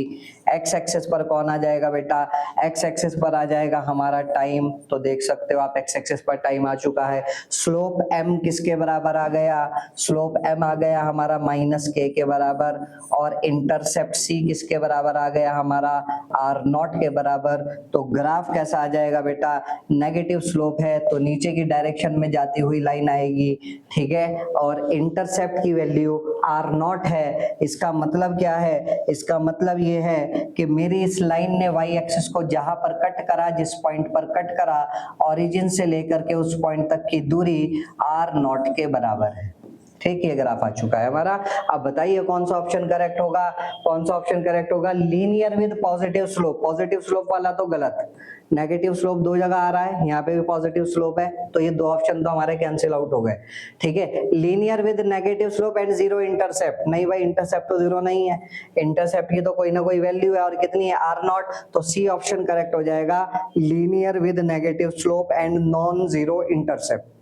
x axis पर कौन आ जाएगा बेटा, x एक्सिस पर आ जाएगा हमारा टाइम, तो देख सकते हो आप x एक्सिस पर टाइम आ चुका है। स्लोप m किसके बराबर आ गया, स्लोप m आ गया हमारा -k के बराबर, और इंटरसेप्ट c किसके बराबर आ गया हमारा r0 के बराबर। तो ग्राफ कैसा आ जाएगा बेटा, नेगेटिव स्लोप है तो नीचे की डायरेक्शन में जाती हुई लाइन आएगी, ठीक है, और इंटरसेप्ट की वैल्यू r0 है। इसका मतलब क्या है, इसका मतलब ये है कि मेरी इस लाइन ने y एक्सिस को जहां पर कट करा, जिस पॉइंट पर कट करा, ओरिजिन से लेकर के उस पॉइंट तक की दूरी r0 के बराबर है, ठीक, ये ग्राफ आ चुका है हमारा। अब बताइए कौन सा ऑप्शन करेक्ट होगा, कौन सा ऑप्शन करेक्ट होगा, linear with positive slope. Positive slope वाला तो गलत, नेगेटिव स्लोप दो जगह आ रहा है, यहाँ पे भी पॉजिटिव स्लोप है, तो ये दो ऑप्शन तो हमारे कैंसिल आउट हो गए, ठीक है। Linear with negative slope and zero intercept, नहीं भाई इंटरसेप्ट तो जीरो नहीं है, इंटरसेप्ट की तो कोई ना कोई वैल्यू है, और कितनी है r0, तो सी ऑप्शन करेक्ट हो जाएगा, linear with negative slope and non zero intercept.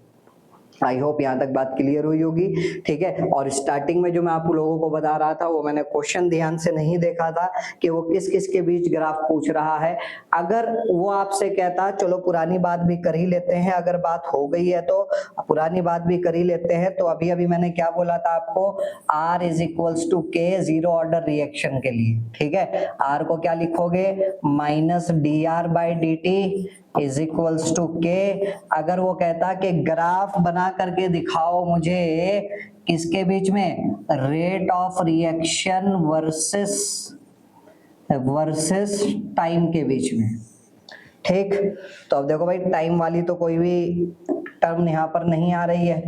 I hope यहाँ तक बात क्लियर हुई होगी, ठीक है। और स्टार्टिंग में जो मैं आप लोगों को बता रहा था वो मैंने क्वेश्चन ध्यान से नहीं देखा था कि वो किस किस के बीच ग्राफ पूछ रहा है। अगर वो आपसे कहता, चलो पुरानी बात भी कर ही लेते हैं, अगर बात हो गई है तो पुरानी बात भी कर ही लेते हैं। तो अभी अभी मैंने क्या बोला था आपको, R = K zero order reaction के लिए, ठीक है। R को क्या लिखोगे, -dr/dt = K। अगर वो कहता कि ग्राफ बना करके दिखाओ मुझे किसके बीच में, rate of reaction versus time के बीच में, ठीक। तो अब देखो भाई टाइम वाली तो कोई भी टर्म यहाँ पर नहीं आ रही है,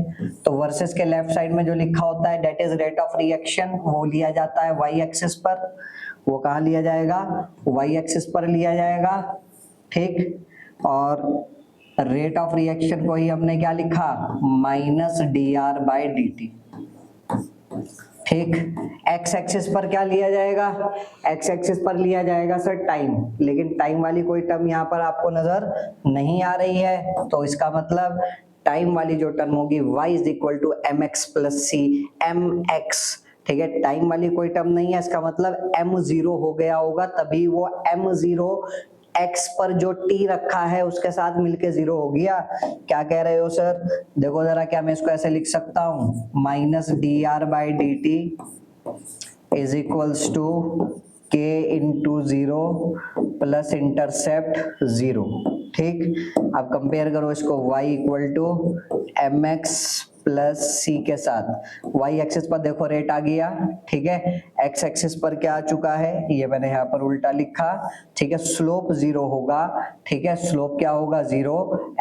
तो वर्सेस के लेफ्ट साइड में जो लिखा होता है that is rate of reaction, वो लिया जाता है y एक्सिस पर। वो कहाँ लिया जाएगा, y एक्सिस पर लिया जाएगा, ठीक। और रेट ऑफ रिएक्शन को ही हमने क्या लिखा, -dr/dt, ठीक। x एक्सिस पर क्या लिया जाएगा, x एक्सिस पर लिया जाएगा सर टाइम, लेकिन टाइम वाली कोई टर्म यहाँ पर आपको नजर नहीं आ रही है, तो इसका मतलब टाइम वाली जो टर्म होगी y = mx + c, mx, ठीक है। टाइम वाली कोई टर्म नहीं है, इसका मतलब m0 हो गया होगा, तभी वो m0 x पर जो t रखा है उसके साथ मिलके 0 हो गया। क्या कह रहे हो सर, देखो जरा, क्या मैं इसको ऐसे लिख सकता हूं, -dr/dt = K × 0 प्लस इंटरसेप्ट 0, ठीक। अब कंपेयर करो इसको y = mx + c के साथ, y एक्सिस पर देखो रेट आ गया, ठीक है। x एक्सिस पर क्या आ चुका है, ये मैंने यहाँ पर उल्टा लिखा, ठीक है। स्लोप 0 होगा, ठीक है, स्लोप क्या होगा 0।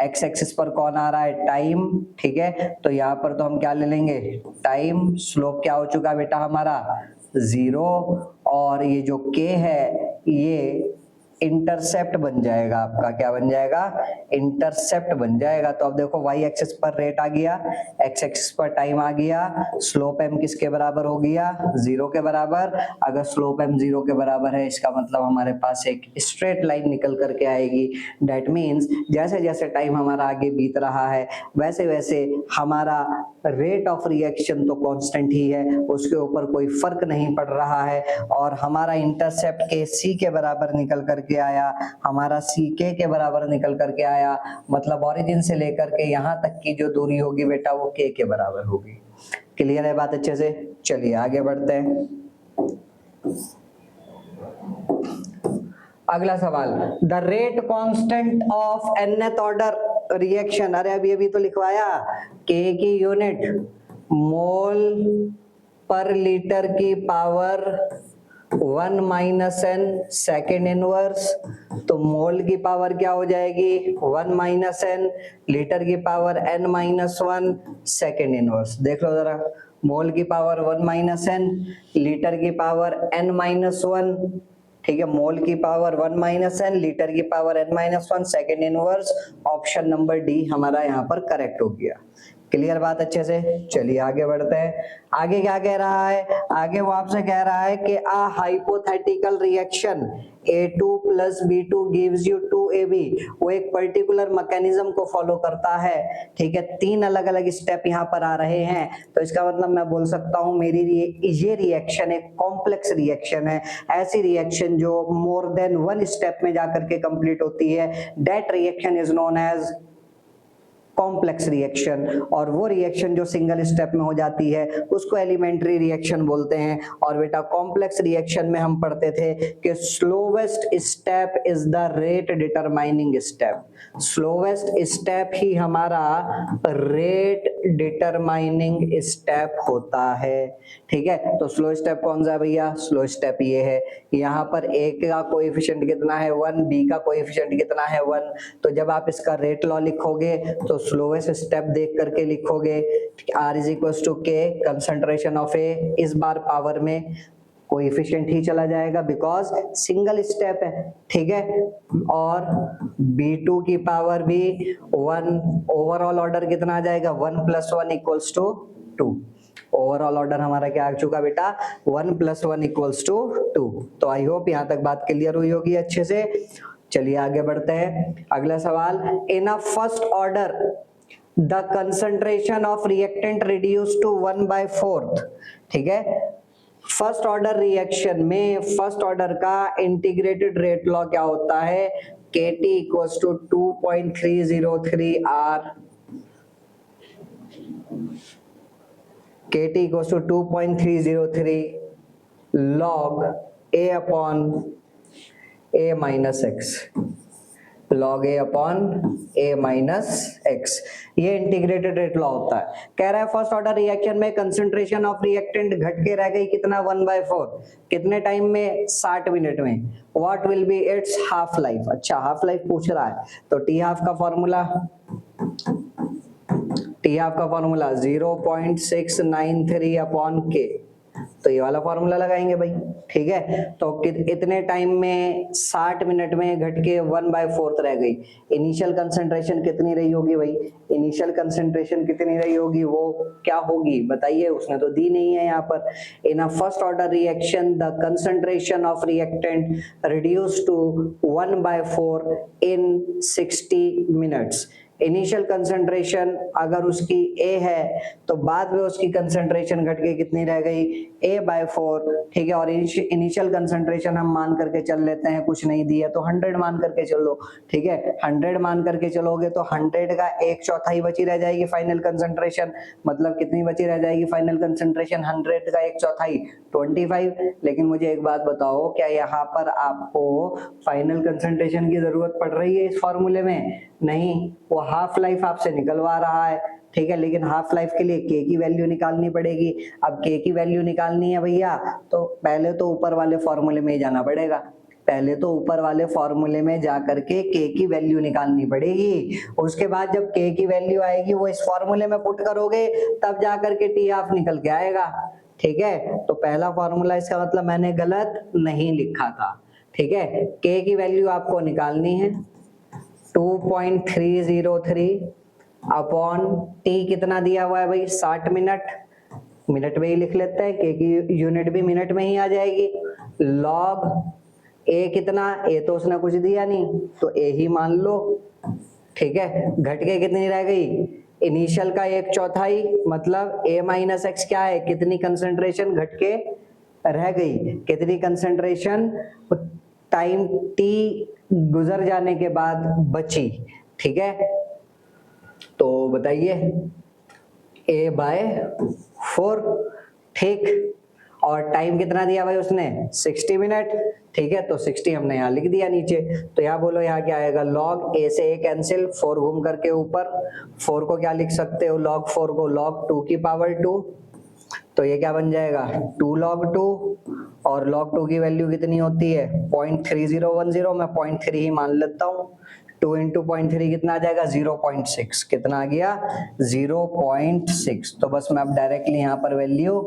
x एक्सिस पर कौन आ रहा है, टाइम, ठीक है। तो यहाँ पर तो हम क्या ले लेंगे, टाइम। स्लोप क्या हो चुका बेटा हमारा 0, और ये जो k है ये इंटरसेप्ट बन जाएगा आपका, क्या बन जाएगा, इंटरसेप्ट बन जाएगा। तो अब देखो y एक्सिस पर रेट आ गया, x एक्सिस पर टाइम आ गया, स्लोप m किसके बराबर हो गया, 0 के बराबर। अगर स्लोप m 0 के बराबर है, इसका मतलब हमारे पास एक स्ट्रेट लाइन निकल करके आएगी। दैट मीन्स जैसे जैसे टाइम हमारा आगे बीत रहा है वैसे वैसे हमारा रेट ऑफ रिएक्शन तो कांस्टेंट ही है, उसके ऊपर कोई फर्क नहीं पड़ रहा है, और हमारा इंटरसेप्ट के c के बराबर निकल करके आया, हमारा c के बराबर निकल करके आया, मतलब ओरिजिन से लेकर के यहाँ तक की जो दूरी होगी बेटा वो k के बराबर होगी। क्लियर है बात अच्छे से, चलिए आगे बढ़ते हैं। अगला सवाल, the rate constant of nth order reaction, अरे अभी अभी तो लिखवाया, k की यूनिट मोल पर लीटर की पावर 1 - n सेकेंड इनवर्स, तो मोल की पावर क्या हो जाएगी 1 - n, लीटर की पावर n - 1 सेकेंड इनवर्स। देख लो जरा, मोल की पावर 1 माइनस एन, लीटर की पावर n माइनस 1, ठीक है, मोल की पावर 1 माइनस एन, लीटर की power n minus 1, second inverse, option number D हमारा यहाँ पर करेक्ट हो गया। क्लियर बात अच्छे से? चलिए आगे बढ़ते हैं। आगे क्या कह रहा है? आगे वो आपसे कह रहा है कि a hypothetical reaction A2 plus B2 gives you 2AB, वो एक पर्टिकुलर मैकेनिज्म को फॉलो करता है, ठीक है। 3 अलग अलग स्टेप यहाँ पर आ रहे हैं, तो इसका मतलब मैं बोल सकता हूँ मेरी ये रिएक्शन एक कॉम्प्लेक्स रिएक्शन है, ऐसी रिएक्शन जो मोर देन 1 स्टेप में जाकर के कंप्लीट होती है, that reaction is known as complex reaction. और वो रिएक्शन जो सिंगल स्टेप में हो जाती है उसको एलिमेंट्री रिएक्शन बोलते हैं। और बेटा कॉम्प्लेक्स रिएक्शन में हम पढ़ते थे कि slowest step is the rate determining step, slowest step ही हमारा रेट डिटरमाइनिंग स्टेप होता है, ठीक है। तो स्लो स्टेप कौन सा भैया? स्लो स्टेप ये है, यहाँ पर ए का कोएफिशिएंट कितना है 1, बी का कोएफिशिएंट कितना है 1, तो जब आप इसका रेट लॉ लिखोगे तो स्लोवेस्ट स्टेप देख करके लिखोगे R इज इक्वल टू के कंसंट्रेशन ऑफ ए, इस बार पावर में कोएफिशिएंट ही चला जाएगा बिकॉज सिंगल स्टेप है, ठीक है। और B2 की पावर भी 1, ओवरऑल ऑर्डर कितना आ जाएगा 1 + 1 = 2, ओवरऑल ऑर्डर हमारा क्या आ चुका बेटा 1 + 1 = 2। तो आई होप यहाँ तक बात क्लियर हुई होगी अच्छे से। चलिए आगे बढ़ते हैं। अगला सवाल, in a first order the concentration of reactant reduce to 1/4, ठीक है। फर्स्ट ऑर्डर रिएक्शन में फर्स्ट ऑर्डर का इंटीग्रेटेड रेट लॉ क्या होता है? KT = 2.303 R, KT = 2.303 log A upon A minus x, log A upon A minus x, ये integrated rate law होता है। कह रहा है फर्स्ट ऑर्डर रिएक्शन में कंसंट्रेशन ऑफ रिएक्टेंट घट के रह गई कितना 1/4, कितने टाइम में 60 मिनट में। What will be it's half life? अच्छा हाफ लाइफ पूछ रहा है, तो टी हाफ का फॉर्मूला 0.693 अपॉन के, तो ये वाला फॉर्मूला लगाएंगे भाई, ठीक है। तो इतने टाइम में 60 मिनट में घट के 1/4 रह गई। इनिशियल कंसंट्रेशन कितनी रही होगी भाई? इनिशियल कंसंट्रेशन कितनी रही होगी, वो क्या होगी बताइए, उसने तो दी नहीं है यहाँ पर। In a first order reaction the concentration of reactant reduce to 1/4 in 60 minutes. Initial concentration अगर उसकी A है तो बाद में उसकी कंसंट्रेशन घट के कितनी रह गई A/4, ठीक है। और इनिशियल कंसंट्रेशन हम मान करके चल लेते हैं, कुछ नहीं दिया तो 100 मान करके चलो, ठीक है। 100 मान करके चलोगे तो 100 का 1/4 बची रह जाएगी फाइनल कंसंट्रेशन, मतलब कितनी बची रह जाएगी फाइनल कंसंट्रेशन? 100 का 1/4 25। लेकिन मुझे एक बात बताओ, क्या यहाँ पर आपको फाइनल कंसंट्रेशन की जरूरत पड़ रही है इस फॉर्मूले में? नहीं, वो हाफ लाइफ आपसे निकलवा रहा है, ठीक है। लेकिन हाफ लाइफ के लिए के की वैल्यू निकालनी पड़ेगी। अब के की वैल्यू निकालनी है भैया, तो पहले तो ऊपर वाले फॉर्मूले में ही जाना पड़ेगा, पहले तो ऊपर वाले फॉर्मूले में जाकर के के की वैल्यू निकालनी पड़ेगी। उसके बाद जब के की वैल्यू आएगी वो इस फॉर्मूले में पुट करोगे, तब जाकर के टी हाफ निकल के आएगा, ठीक है। तो पहला फॉर्मूला इसका मतलब मैंने गलत नहीं लिखा था, ठीक है। के की वैल्यू आपको निकालनी है 2.303 अपॉन टी कितना दिया हुआ है भाई 60 मिनट, मिनट में ही लिख लेते हैं, के की यूनिट भी मिनट में ही आ जाएगी। लॉग ए कितना, ए तो उसने कुछ दिया नहीं तो ए ही मान लो, ठीक है। घट के कितनी रह गई? इनिशियल का 1/4, मतलब A माइनस एक्स क्या है, कितनी कंसंट्रेशन घट के रह गई, कितनी कंसंट्रेशन टाइम टी गुजर जाने के बाद बची, ठीक है। तो बताइए A/4, ठीक। और टाइम कितना दिया भाई उसने 60 मिनट, ठीक है। तो 60 हमने यहाँ लिख दिया नीचे, तो यहाँ बोलो यहाँ क्या आएगा, लॉग A से A कैंसिल, 4 घूम करके ऊपर, 4 को क्या लिख सकते हो, log 4 को log 2 की पावर 2, तो ये क्या बन जाएगा 2 log 2, और log 2 की वैल्यू कितनी होती है 0.3010, मैं 0.3 ही मान लेता हूँ, 2 इंटू 0.3 कितना आ जाएगा 0.6, कितना आ गया 0.6। तो बस मैं अब डायरेक्टली यहाँ पर वैल्यू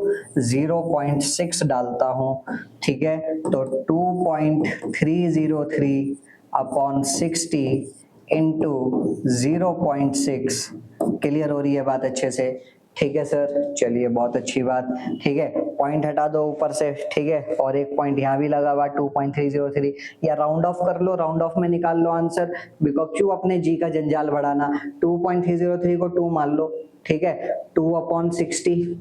0.6 डालता हूँ, ठीक है। तो 2.303 अपॉन 60 इंटू 0.6, क्लियर हो रही है बात अच्छे से, ठीक है सर, चलिए बहुत अच्छी बात, ठीक है। पॉइंट हटा दो ऊपर से, ठीक है, और एक पॉइंट यहाँ भी लगा हुआ 2.303, या राउंड ऑफ कर लो, राउंड ऑफ में निकाल लो आंसर, बिकॉज क्यों अपने जी का जंजाल बढ़ाना। 2.303 को 2 मान लो, ठीक है, 2/60,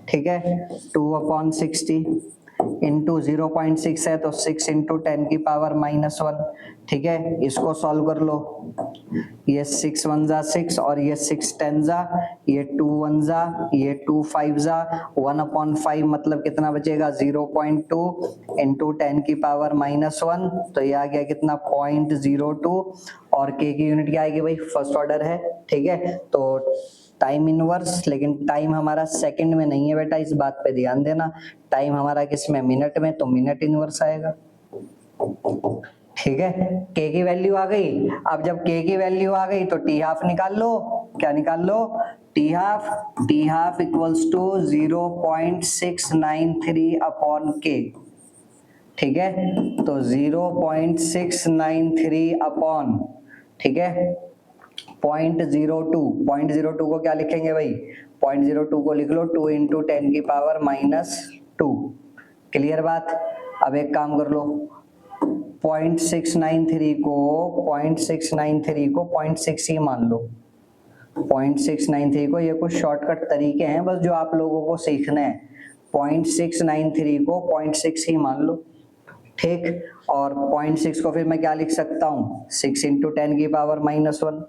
ठीक है, 2/60 इंटू 0.6 है तो 6 इंटू 10 की पावर -1, ठीक है। इसको सॉल्व कर लो, ये 6 1 जा 6 और ये 6 10 जा, ये 2 1 जा, ये 2 5 जा, 1/5 मतलब कितना बचेगा 0.2 इंटू 10 की पावर -1, तो ये आ गया कितना 0.02, और के की यूनिट क्या आएगी भाई, फर्स्ट ऑर्डर है, ठीक है। तो टाइम इनवर्स, लेकिन टाइम हमारा सेकंड में नहीं है बेटा, इस बात पे ध्यान देना, टाइम हमारा किस में, मिनट में, तो मिनट इनवर्स आएगा, ठीक है। के की वैल्यू आ गई, अब जब के की वैल्यू आ गई तो टी हाफ निकाल लो, क्या निकाल लो, T half equals to 0.693 upon K, ठीक है। तो 0.693 अपॉन, ठीक है, 0.02 को क्या लिखेंगे भाई, 0.02 को लिख लो 2 इंटू 10 की पावर -2, क्लियर बात। अब एक काम कर लो, 0.693 को 0.6 ही मान लो, 0.693 को, ये कुछ शॉर्टकट तरीके हैं बस जो आप लोगों को सीखने हैं, 0.693 को 0.6 ही मान लो, ठीक। और 0.6 को फिर मैं क्या लिख सकता हूँ, 6 इंटू 10 की पावर -1,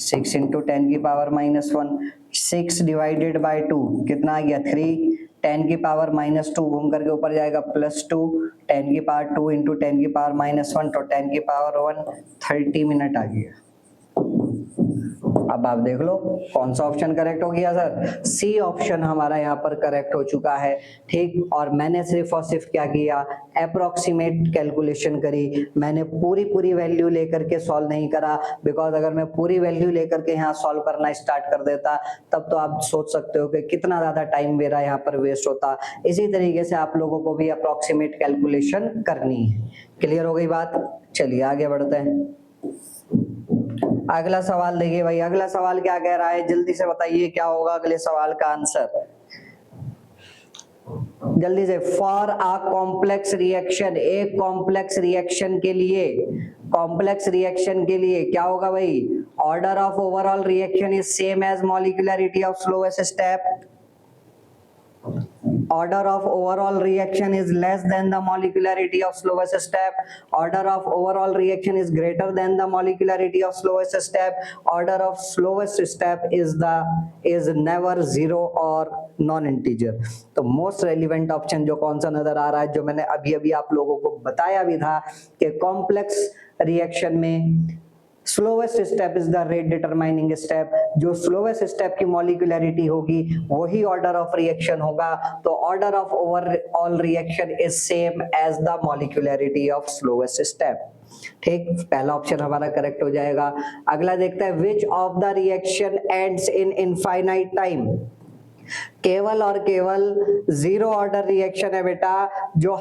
6 इंटू 10 की पावर -1, 6 डिवाइडेड बाय 2 कितना आ गया 3, 10 की पावर -2 घूम करके ऊपर जाएगा +2, 10 की पावर 2 इंटू 10 की पावर -1, तो 10 की पावर 1, 30 मिनट आ गया। अब आप देख लो कौन सा ऑप्शन करेक्ट हो गया सर, सी ऑप्शन हमारा यहाँ पर करेक्ट हो चुका है, ठीक। और मैंने सिर्फ और सिर्फ क्या किया, अप्रोक्सीमेट कैलकुलेशन करी, मैंने पूरी वैल्यू लेकर के सॉल्व नहीं करा, बिकॉज अगर मैं पूरी वैल्यू लेकर के यहाँ सॉल्व करना स्टार्ट कर देता तब तो आप सोच सकते हो कि कितना ज्यादा टाइम मेरा यहाँ पर वेस्ट होता। इसी तरीके से आप लोगों को भी अप्रोक्सीमेट कैलकुलेशन करनी है, क्लियर हो गई बात। चलिए आगे बढ़ते हैं, अगला सवाल देखिए भाई, अगला सवाल क्या कह रहा है, जल्दी से बताइए क्या होगा अगले सवाल का आंसर, जल्दी से। फॉर अ कॉम्प्लेक्स रिएक्शन, एक कॉम्प्लेक्स रिएक्शन के लिए, कॉम्प्लेक्स रिएक्शन के लिए क्या होगा भाई, order of overall reaction is same as molecularity of slowest step, order of overall reaction is less than the molecularity of slowest step, order of overall reaction is greater than the molecularity of slowest step, order of slowest step is never zero or non integer। तो most relevant option जो कौन सा नजर आ रहा है, जो मैंने अभी अभी आप लोगों को बताया भी था कि कॉम्प्लेक्स रिएक्शन में slowest step is the rate determining step, जो स्लोवेस्ट स्टेप की मॉलिक्यूलरिटी होगी वही ऑर्डर ऑफ रिएक्शन होगा, तो order of overall reaction is same as the molecularity of slowest step, ठीक। पहला ऑप्शन हमारा करेक्ट हो जाएगा। अगला देखते हैं, which of the reaction ends in infinite time, केवल और केवल जीरो ऑर्डर रिएक्शन है बेटा जो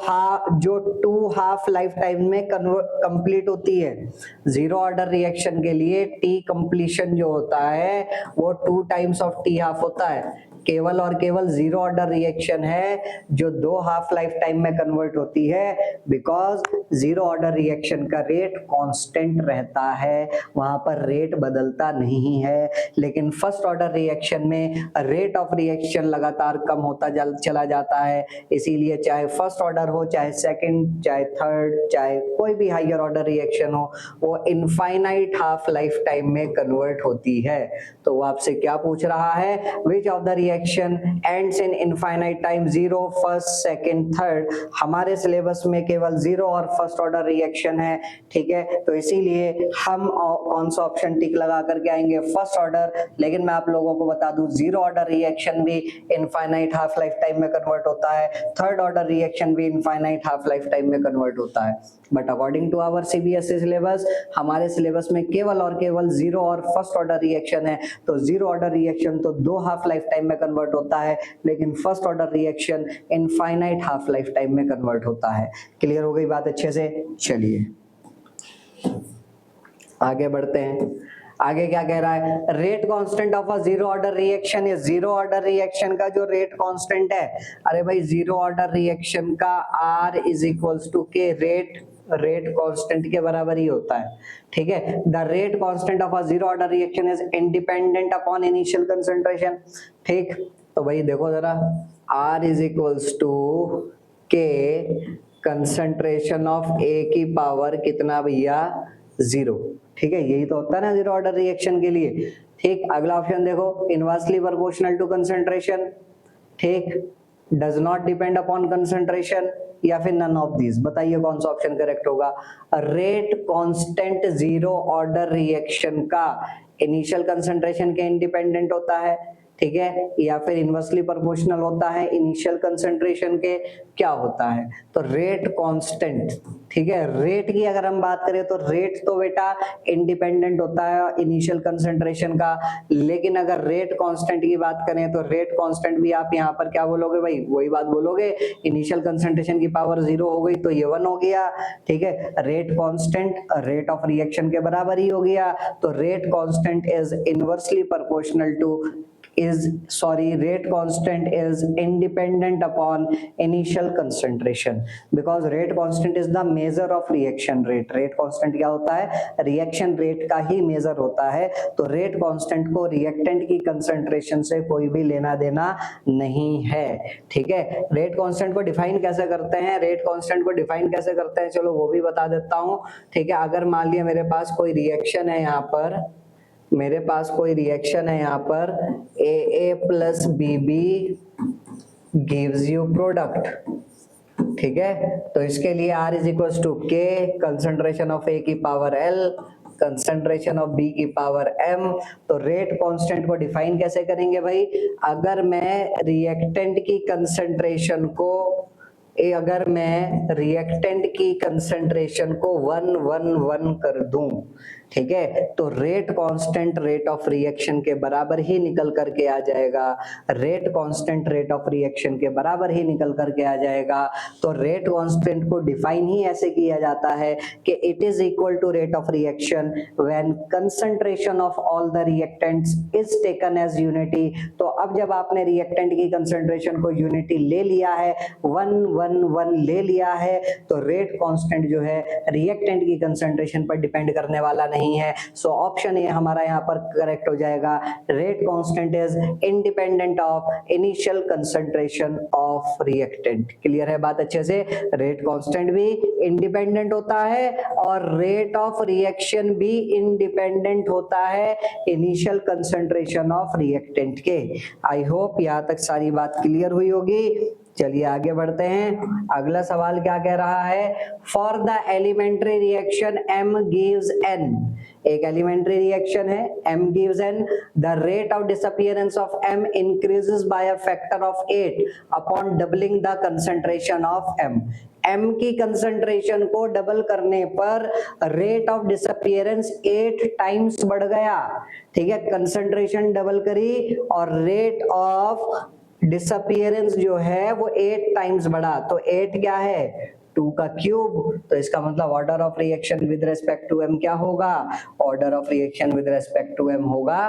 2 हाफ लाइफ टाइम में कंप्लीट होती है। जीरो ऑर्डर रिएक्शन के लिए टी कंप्लीशन जो होता है वो 2 टाइम्स ऑफ टी हाफ होता है। केवल और केवल जीरो ऑर्डर रिएक्शन है जो 2 हाफ लाइफ टाइम में कन्वर्ट होती है, बिकॉज जीरो ऑर्डर रिएक्शन का रेट कांस्टेंट रहता है, वहां पर रेट बदलता नहीं है। लेकिन फर्स्ट ऑर्डर रिएक्शन में रेट ऑफ रिएक्शन लगातार कम होता चला जाता है, इसीलिए चाहे फर्स्ट ऑर्डर हो, चाहे सेकंड, चाहे थर्ड, चाहे कोई भी हायर ऑर्डर रिएक्शन हो, वो इनफाइनाइट हाफ लाइफ टाइम में कन्वर्ट होती है। तो वो आपसे क्या पूछ रहा है, which of the reaction ends in infinite time, zero, first, second, third. हमारे सिलेबस में केवल जीरो और फर्स्ट ऑर्डर रिएक्शन है, ठीक है। तो इसीलिए हम कौन सा ऑप्शन टिक लगा करके आएंगे, फर्स्ट ऑर्डर। लेकिन मैं आप लोगों को बता दूं जीरो ऑर्डर रिएक्शन भी इनफाइनाइट हाफ लाइफ टाइम में कन्वर्ट होता है, थर्ड ऑर्डर रिएक्शन भी इनफाइनाइट हाफ लाइफ टाइम में कन्वर्ट होता है। But according to our CBSE syllabus, हमारे सिलेबस में केवल और केवल जीरो और फर्स्ट ऑर्डर रिएक्शन है। तो जीरो ऑर्डर रिएक्शन तो दो हाफ लाइफ टाइम में कन्वर्ट होता है, लेकिन first order reaction infinite half life time में कन्वर्ट होता है। क्लियर हो गई बात अच्छे से? चलिए आगे बढ़ते हैं। आगे क्या कह रहा है, rate constant of a zero order reaction. ये जीरो ऑर्डर रिएक्शन का जो रेट कांस्टेंट है, अरे भाई जीरो ऑर्डर रिएक्शन का R इज इक्वल्स टू के रेट कांस्टेंट के बराबर ही होता है, ठीक है। The rate constant of a zero order reaction is independent upon initial concentration, ठीक। तो भाई देखो जरा, R इज इक्वल्स टू के कंसंट्रेशन ऑफ A की पावर कितना भैया, 0, ठीक है। यही तो होता है ना जीरो ऑर्डर रिएक्शन के लिए, ठीक। अगला ऑप्शन देखो, इनवर्सली प्रोपोर्शनल टू कंसंट्रेशन, ठीक, does not depend upon concentration, या फिर नन ऑफ दीज। बताइए कौन सा ऑप्शन करेक्ट होगा। Rate constant zero order reaction का इनिशियल कंसंट्रेशन के इंडिपेंडेंट होता है, ठीक है, या फिर इनवर्सली प्रोपोर्शनल होता है इनिशियल कंसंट्रेशन के, क्या होता है। तो रेट कांस्टेंट, ठीक है। रेट की अगर हम बात करें तो रेट तो बेटा इंडिपेंडेंट होता है इनिशियल कंसंट्रेशन का, लेकिन अगर रेट कांस्टेंट की बात करें तो रेट कांस्टेंट भी आप यहाँ पर क्या बोलोगे भाई, वही बात बोलोगे, इनिशियल कंसंट्रेशन की पावर 0 हो गई तो ये 1 हो गया, ठीक है। Rate constant rate of reaction के बराबर ही हो गया, तो rate constant is inversely proportional to rate constant is independent upon initial concentration, because rate constant is the measure of reaction rate। rate constant क्या होता है, reaction rate का ही measure होता है। तो rate constant को reactant की concentration से कोई भी लेना देना नहीं है, ठीक है। rate constant को define कैसे करते हैं, rate constant को define कैसे करते हैं, चलो वो भी बता देता हूँ, ठीक है। अगर मान लिया मेरे पास कोई रिएक्शन है, यहाँ पर मेरे पास कोई रिएक्शन है, यहाँ पर AA plus BB gives you product, ठीक है। तो इसके लिए R इज इक्वल टू के कंसंट्रेशन ऑफ A की power L concentration of B की पावर M। तो रेट कांस्टेंट को डिफाइन कैसे करेंगे भाई, अगर मैं रिएक्टेंट की कंसंट्रेशन को अगर मैं रिएक्टेंट की कंसंट्रेशन को 1 कर दूं, ठीक है, तो rate constant rate of reaction के बराबर ही निकल करके आ जाएगा। Rate constant rate of reaction के बराबर ही निकल करके आ जाएगा। तो रेट कांस्टेंट को डिफाइन ही ऐसे किया जाता है कि it is equal to rate of reaction when concentration of all the reactants is taken as unity. तो अब जब आपने रिएक्टेंट की कंसंट्रेशन को यूनिटी ले लिया है, 1 ले लिया है, तो रेट कांस्टेंट जो है रिएक्टेंट की कंसंट्रेशन पर डिपेंड करने वाला नहीं है। सो ऑप्शन ए हमारा यहाँ पर करेक्ट हो जाएगा, rate constant is independent of initial concentration of reactant. Clear है बात अच्छे से? रेट कांस्टेंट भी इंडिपेंडेंट होता है और रेट ऑफ रिएक्शन भी इंडिपेंडेंट होता है इनिशियल कंसंट्रेशन ऑफ रिएक्टेंट के। आई होप यहाँ तक सारी बात क्लियर हुई होगी। चलिए आगे बढ़ते हैं। अगला सवाल क्या कह रहा है, for the elementary reaction M gives N। एक एलिमेंट्री रिएक्शन है, M gives N, the rate of disappearance of M increases by a factor of 8 upon doubling the concentration of M। M की कंसंट्रेशन को double करने पर rate of disappearance 8 times बढ़ गया, ठीक है। कंसंट्रेशन डबल करी और रेट ऑफ डिसअपियरेंस जो है वो 8 टाइम्स बढ़ा। तो 8 क्या है, 2 का क्यूब। तो इसका मतलब order of reaction with respect to M क्या होगा, order of reaction with respect to M होगा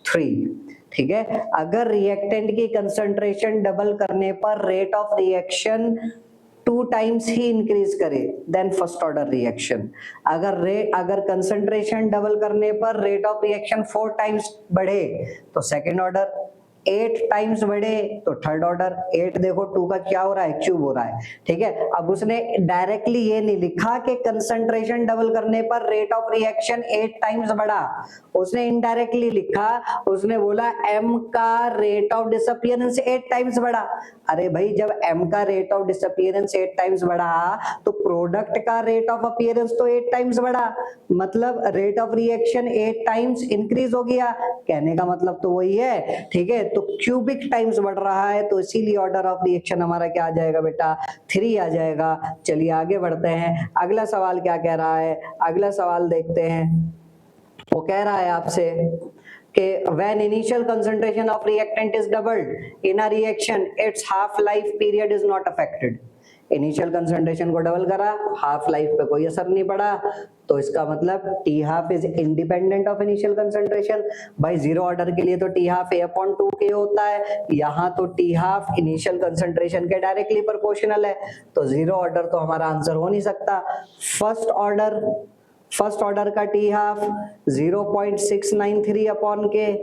3, ठीक है। अगर रिएक्टेंट की कंसंट्रेशन डबल करने पर rate of reaction 2 times he increase करे, देन फर्स्ट ऑर्डर रिएक्शन। अगर कंसंट्रेशन डबल करने पर रेट ऑफ रिएक्शन 4 टाइम्स बढ़े तो सेकेंड ऑर्डर, 8 टाइम्स बढ़े तो थर्ड ऑर्डर। 8 देखो 2 का क्या हो रहा है, क्यूब हो रहा है, ठीक है। अब उसने डायरेक्टली ये नहीं लिखा कि कंसंट्रेशन डबल करने पर रेट ऑफ रिएक्शन 8 टाइम्स बढ़ा, उसने इनडायरेक्टली लिखा, उसने बोला m का रेट ऑफ डिसअपियरेंस 8 टाइम्स बढ़ा। अरे भाई जब m का रेट ऑफ डिसअपियरेंस 8 टाइम्स बढ़ा तो प्रोडक्ट का रेट ऑफ अपीयरेंस तो 8 टाइम्स बढ़ा, मतलब rate of reaction 8 times increase हो गया। कहने का मतलब तो वही है, ठीक है। तो क्यूबिक टाइम्स बढ़ रहा है, तो इसीलिए ऑर्डर ऑफ रिएक्शन हमारा क्या आ जाएगा बेटा, 3 आ जाएगा। चलिए आगे बढ़ते हैं, अगला सवाल क्या कह रहा है, अगला सवाल देखते हैं। वो कह रहा है आपसे कि when initial concentration of reactant is doubled in a reaction, its half life period is not affected। Initial concentration को डबल करा, हाफ लाइफ पे कोई असर नहीं पड़ा, तो इसका मतलब T half is independent of initial concentration. भाई जीरो ऑर्डर के लिए तो टी हाफ A/2K होता है, यहाँ तो टी हाफ इनिशियल कंसंट्रेशन के डायरेक्टली प्रोपोर्शनल है, तो जीरो ऑर्डर तो हमारा आंसर हो नहीं सकता। फर्स्ट ऑर्डर का टी हाफ 0.693/K,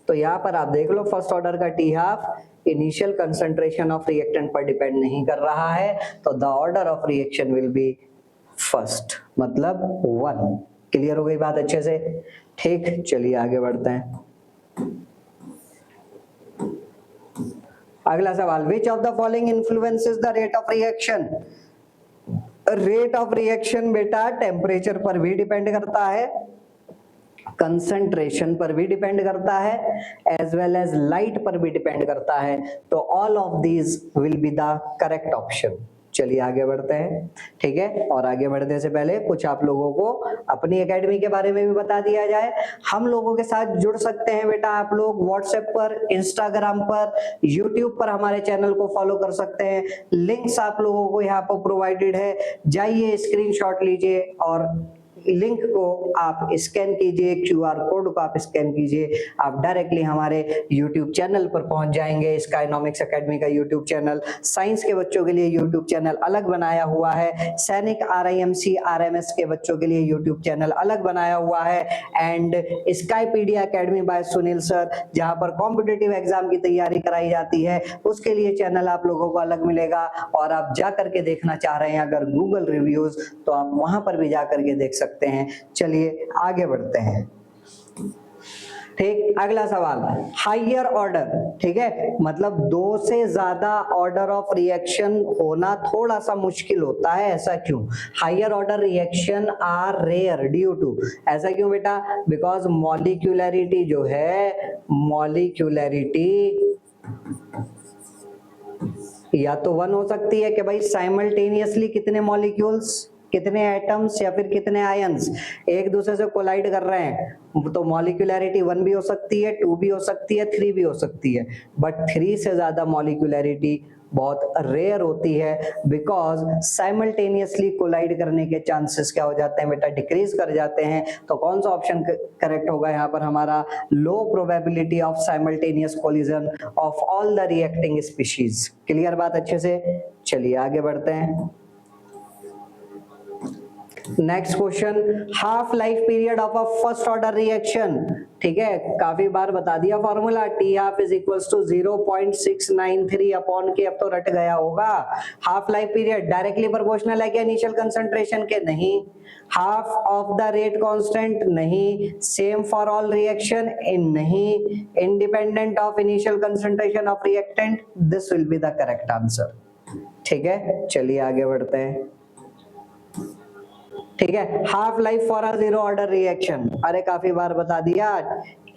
तो यहाँ पर आप देख लो फर्स्ट ऑर्डर का T half initial concentration of reactant पर डिपेंड नहीं कर रहा है, तो the order of reaction will B first, मतलब 1। क्लियर हो गई बात अच्छे से, ठीक। चलिए आगे बढ़ते हैं, अगला सवाल, which of the following influences the rate of reaction. Rate of reaction बेटा टेम्परेचर पर भी डिपेंड करता है, कंसंट्रेशन पर भी डिपेंड करता है, एज वेल एज लाइट पर भी डिपेंड करता है, तो all of these will be the correct option. चलिए आगे बढ़ते हैं, ठीक है। और आगे बढ़ने से पहले कुछ आप लोगों को अपनी एकेडमी के बारे में भी बता दिया जाए। हम लोगों के साथ जुड़ सकते हैं बेटा आप लोग व्हाट्सएप पर, इंस्टाग्राम पर, यूट्यूब पर हमारे चैनल को फॉलो कर सकते हैं। लिंक्स आप लोगों को यहाँ पर प्रोवाइडेड है, जाइए स्क्रीनशॉट लीजिए और लिंक को आप स्कैन कीजिए, क्यूआर कोड को आप स्कैन कीजिए, आप डायरेक्टली हमारे यूट्यूब चैनल पर पहुंच जाएंगे। स्काइनॉमिक्स एकेडमी का यूट्यूब चैनल, साइंस के बच्चों के लिए यूट्यूब चैनल अलग बनाया हुआ है, सैनिक RIMC RMS के बच्चों के लिए यूट्यूब चैनल अलग बनाया हुआ है, and Skypedia Academy by Sunil sir, जहां पर कॉम्पिटिटिव एग्जाम की तैयारी कराई जाती है, उसके लिए चैनल आप लोगों को अलग मिलेगा। और आप जा करके देखना चाह रहे हैं अगर गूगल रिव्यूज, तो आप वहां पर भी जा करके देख सकते हैं। चलिए आगे बढ़ते हैं, ठीक। अगला सवाल, हायर ऑर्डर, ठीक है, मतलब 2 से ज्यादा ऑर्डर ऑफ रिएक्शन होना थोड़ा सा मुश्किल होता है, ऐसा क्यों। Higher order reaction are rare due to, ऐसा क्यों बेटा, बिकॉज मॉलिक्यूलरिटी जो है, मॉलिक्यूलरिटी या तो 1 हो सकती है कि भाई साइमल्टेनियसली कितने मॉलिक्यूल्स, कितने एटम्स या फिर कितने आयंस एक दूसरे से कोलाइड कर रहे हैं, तो मॉलिक्यूलरिटी 1 भी हो सकती है, 2 भी हो सकती है, 3 भी हो सकती है, बट 3 से ज्यादा मॉलिक्यूलरिटी बहुत रेयर होती है, बिकॉज साइमल्टेनियसली कोलाइड करने के चांसेस क्या हो जाते हैं बेटा, डिक्रीज कर जाते हैं। तो कौन सा ऑप्शन करेक्ट होगा यहाँ पर हमारा, low probability of simultaneous collision of all the reacting species. Clear बात अच्छे से, चलिए आगे बढ़ते हैं। Next question, half life period of a first order reaction, ठीक है, काफी बार बता दिया formula, T half is equals to 0.693/K, अब तो रट गया होगा। Half life period directly proportional है क्या इनिशियल कंसंट्रेशन के, नहीं। Half of the rate constant, नहीं। सेम फॉर ऑल रिएक्शन, इन नहीं। Independent of initial concentration of reactant, this will be the correct answer, ठीक है। चलिए आगे बढ़ते हैं, ठीक है। Half life for a zero order reaction, अरे काफी बार बता दिया,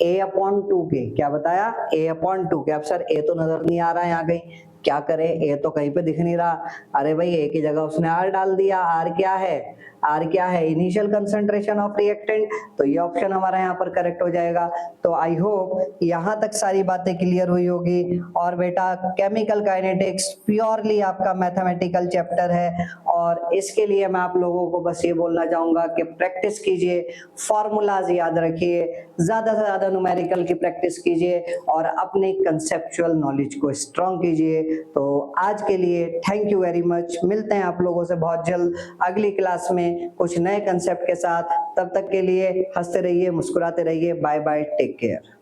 A/2K, क्या बताया, A/2K। अब सर A तो नजर नहीं आ रहा है यहाँ कहीं, क्या करे, A तो कहीं पे दिख नहीं रहा। अरे भाई A की जगह उसने R डाल दिया, R क्या है, R क्या है, इनिशियल कंसंट्रेशन ऑफ रिएक्टेंट, तो ये ऑप्शन हमारा यहाँ पर करेक्ट हो जाएगा। तो आई होप यहाँ तक सारी बातें क्लियर हुई होगी। और बेटा केमिकल काइनेटिक्स प्योरली आपका मैथमेटिकल चैप्टर है, और इसके लिए मैं आप लोगों को बस ये बोलना चाहूंगा कि प्रैक्टिस कीजिए, फॉर्मूलाज याद रखिए, ज्यादा से ज्यादा न्यूमेरिकल की प्रैक्टिस कीजिए, और अपने कंसेप्चुअल नॉलेज को स्ट्रॉन्ग कीजिए। तो आज के लिए थैंक यू वेरी मच, मिलते हैं आप लोगों से बहुत जल्द अगली क्लास में कुछ नए कंसेप्ट के साथ। तब तक के लिए हंसते रहिए, मुस्कुराते रहिए, बाय बाय, टेक केयर।